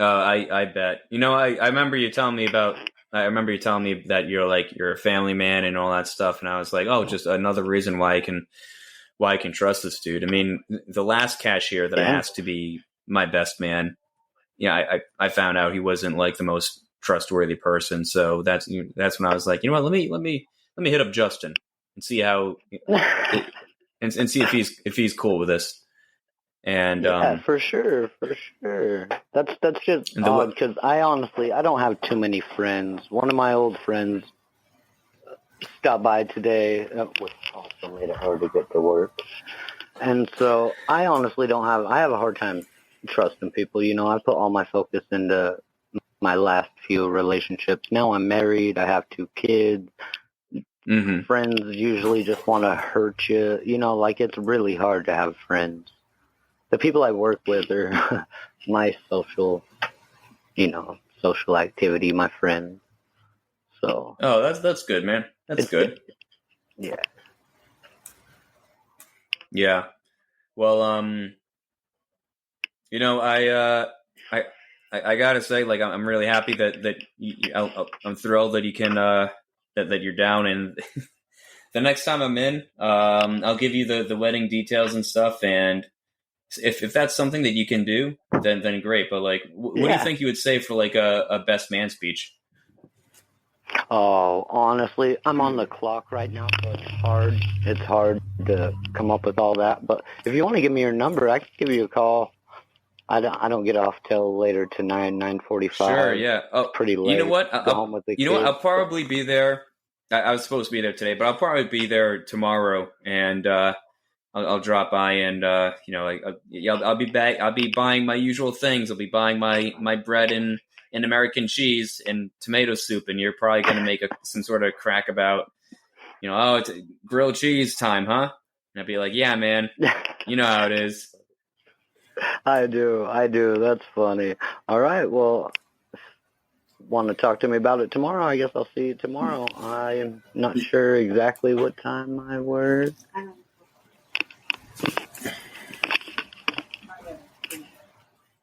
I bet. I remember you telling me that you're a family man and all that stuff, and I was like, oh, just another reason why I can trust this dude. I mean, the last cashier that I asked to be my best man, I found out he wasn't like the most trustworthy person. So that's when I was like, let me hit up Justin and see how and see if he's cool with this. And yeah, for sure. That's just odd because I don't have too many friends. One of my old friends stopped by today, which also made it hard to get to work. And so I honestly I have a hard time trusting people. You know, I put all my focus into my last few relationships. Now I'm married. I have 2 kids. Mm-hmm. Friends usually just want to hurt you. You know, like it's really hard to have friends. The people I work with are my social activity, my friends. So. Oh, that's good, man. That's good. Yeah. Yeah. Well, you know, I gotta say, like, I'm really happy that I'm thrilled that you can that you're down, and the next time I'm in, I'll give you the wedding details and stuff, and if that's something that you can do, then great. But like, what do you think you would say for like a best man speech? Oh, honestly, I'm on the clock right now, so it's hard to come up with all that. But if you want to give me your number, I can give you a call. I don't get off till later tonight, 9:45. Sure, yeah. Oh, pretty late. You know what? I'll probably be there. I was supposed to be there today, but I'll probably be there tomorrow, and I'll drop by, and I'll be back. I'll be buying my usual things. I'll be buying my bread and American cheese and tomato soup, and you're probably going to make some sort of crack about, it's grilled cheese time, huh? And I'd be like, yeah, man, you know how it is. I do. That's funny. All right, well, want to talk to me about it tomorrow? I guess I'll see you tomorrow. I am not sure exactly what time I work.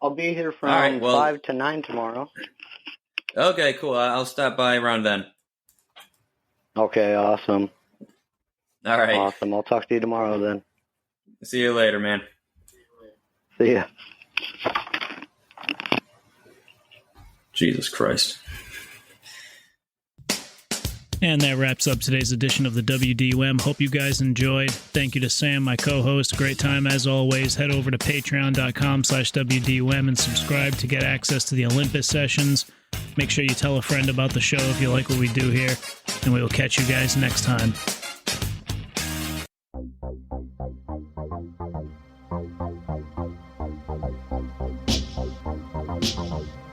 I'll be here from 5 to 9 tomorrow. Okay, cool. I'll stop by around then. Okay, awesome. All right. Awesome. I'll talk to you tomorrow then. See you later, man. See ya. Jesus Christ. And that wraps up today's edition of the WDUM. Hope you guys enjoyed. Thank you to Sam, my co-host. Great time as always. Head over to patreon.com/WDUM and subscribe to get access to the Olympus sessions. Make sure you tell a friend about the show if you like what we do here. And we will catch you guys next time.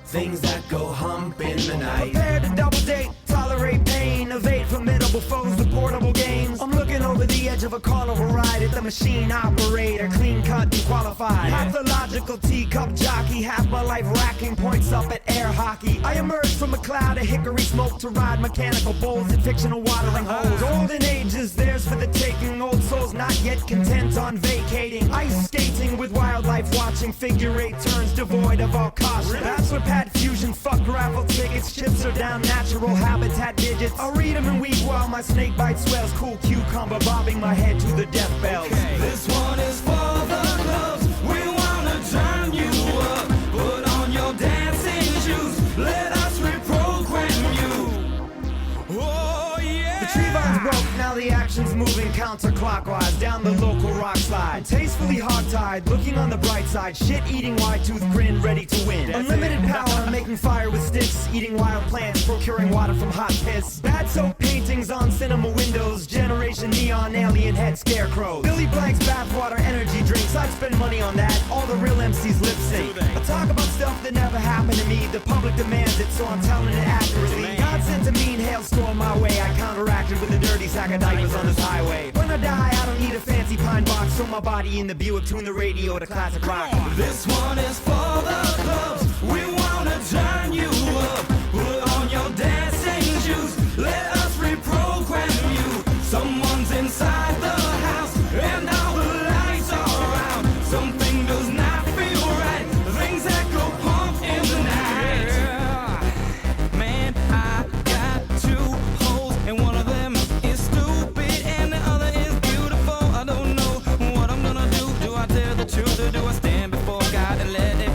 Things that go hump in the night. Prepare to double date, tolerate pain, evade formidable foes with portable games. I'm looking over the edge of a carnival ride at the machine operator, clean cut and qualified. Pathological teacup jockey, half my life racking points up at air hockey. I emerged from a cloud of hickory smoke to ride mechanical bulls at fictional watering holes. Golden age is theirs for the taking, old souls not yet content on vacating. Ice skating with wildlife watching, figure 8 turns devoid of all caution. That's what Pat Fusion, fuck raffle tickets, chips are down natural habitat digits. I'll read them and weep while my snake bite swells, cool cucumber bobbing my head to the death bells. Okay. This one is for the clubs, we wanna turn you up, put on your dancing shoes, let us reprogram you. Oh yeah! The tree vine's broke, now the action's moving counterclockwise down the local rock slide. Tastefully hog-tied, looking on the bright side, shit-eating wide-tooth grin, ready to win. Unlimited power, making fire with sticks, eating wild plants, procuring water from hot piss. Bad soap paintings on cinema windows, generation neon alien head scarecrows. Billy Blank's bathwater energy drinks, I'd spend money on that, all the real MCs lip sync. I talk about stuff that never happened to me, the public demands it, so I'm telling it accurately. God sent a mean hailstorm my way, I counteracted with a dirty sack of diapers on this highway. When I die, I don't need a fancy pine box, so my body in the Buick, tune the radio to classic rock. This one is for the clubs, we wanna turn you up, put on your dancing shoes, let us reprogram you. Someone's inside the house, and all the lights are out. Something does not feel right, things that go pump in the night. Man, I got 2 holes, and one of them is stupid, and the other is beautiful. I don't know what I'm gonna do. Do I tell the truth, or do I stand before God and let it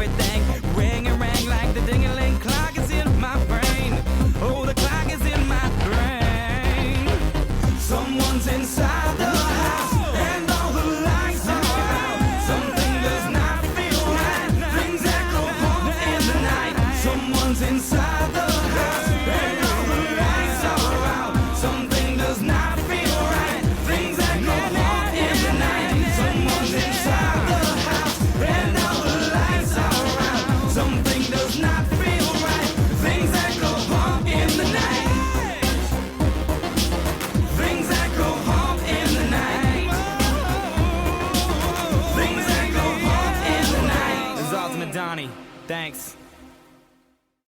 Thanks.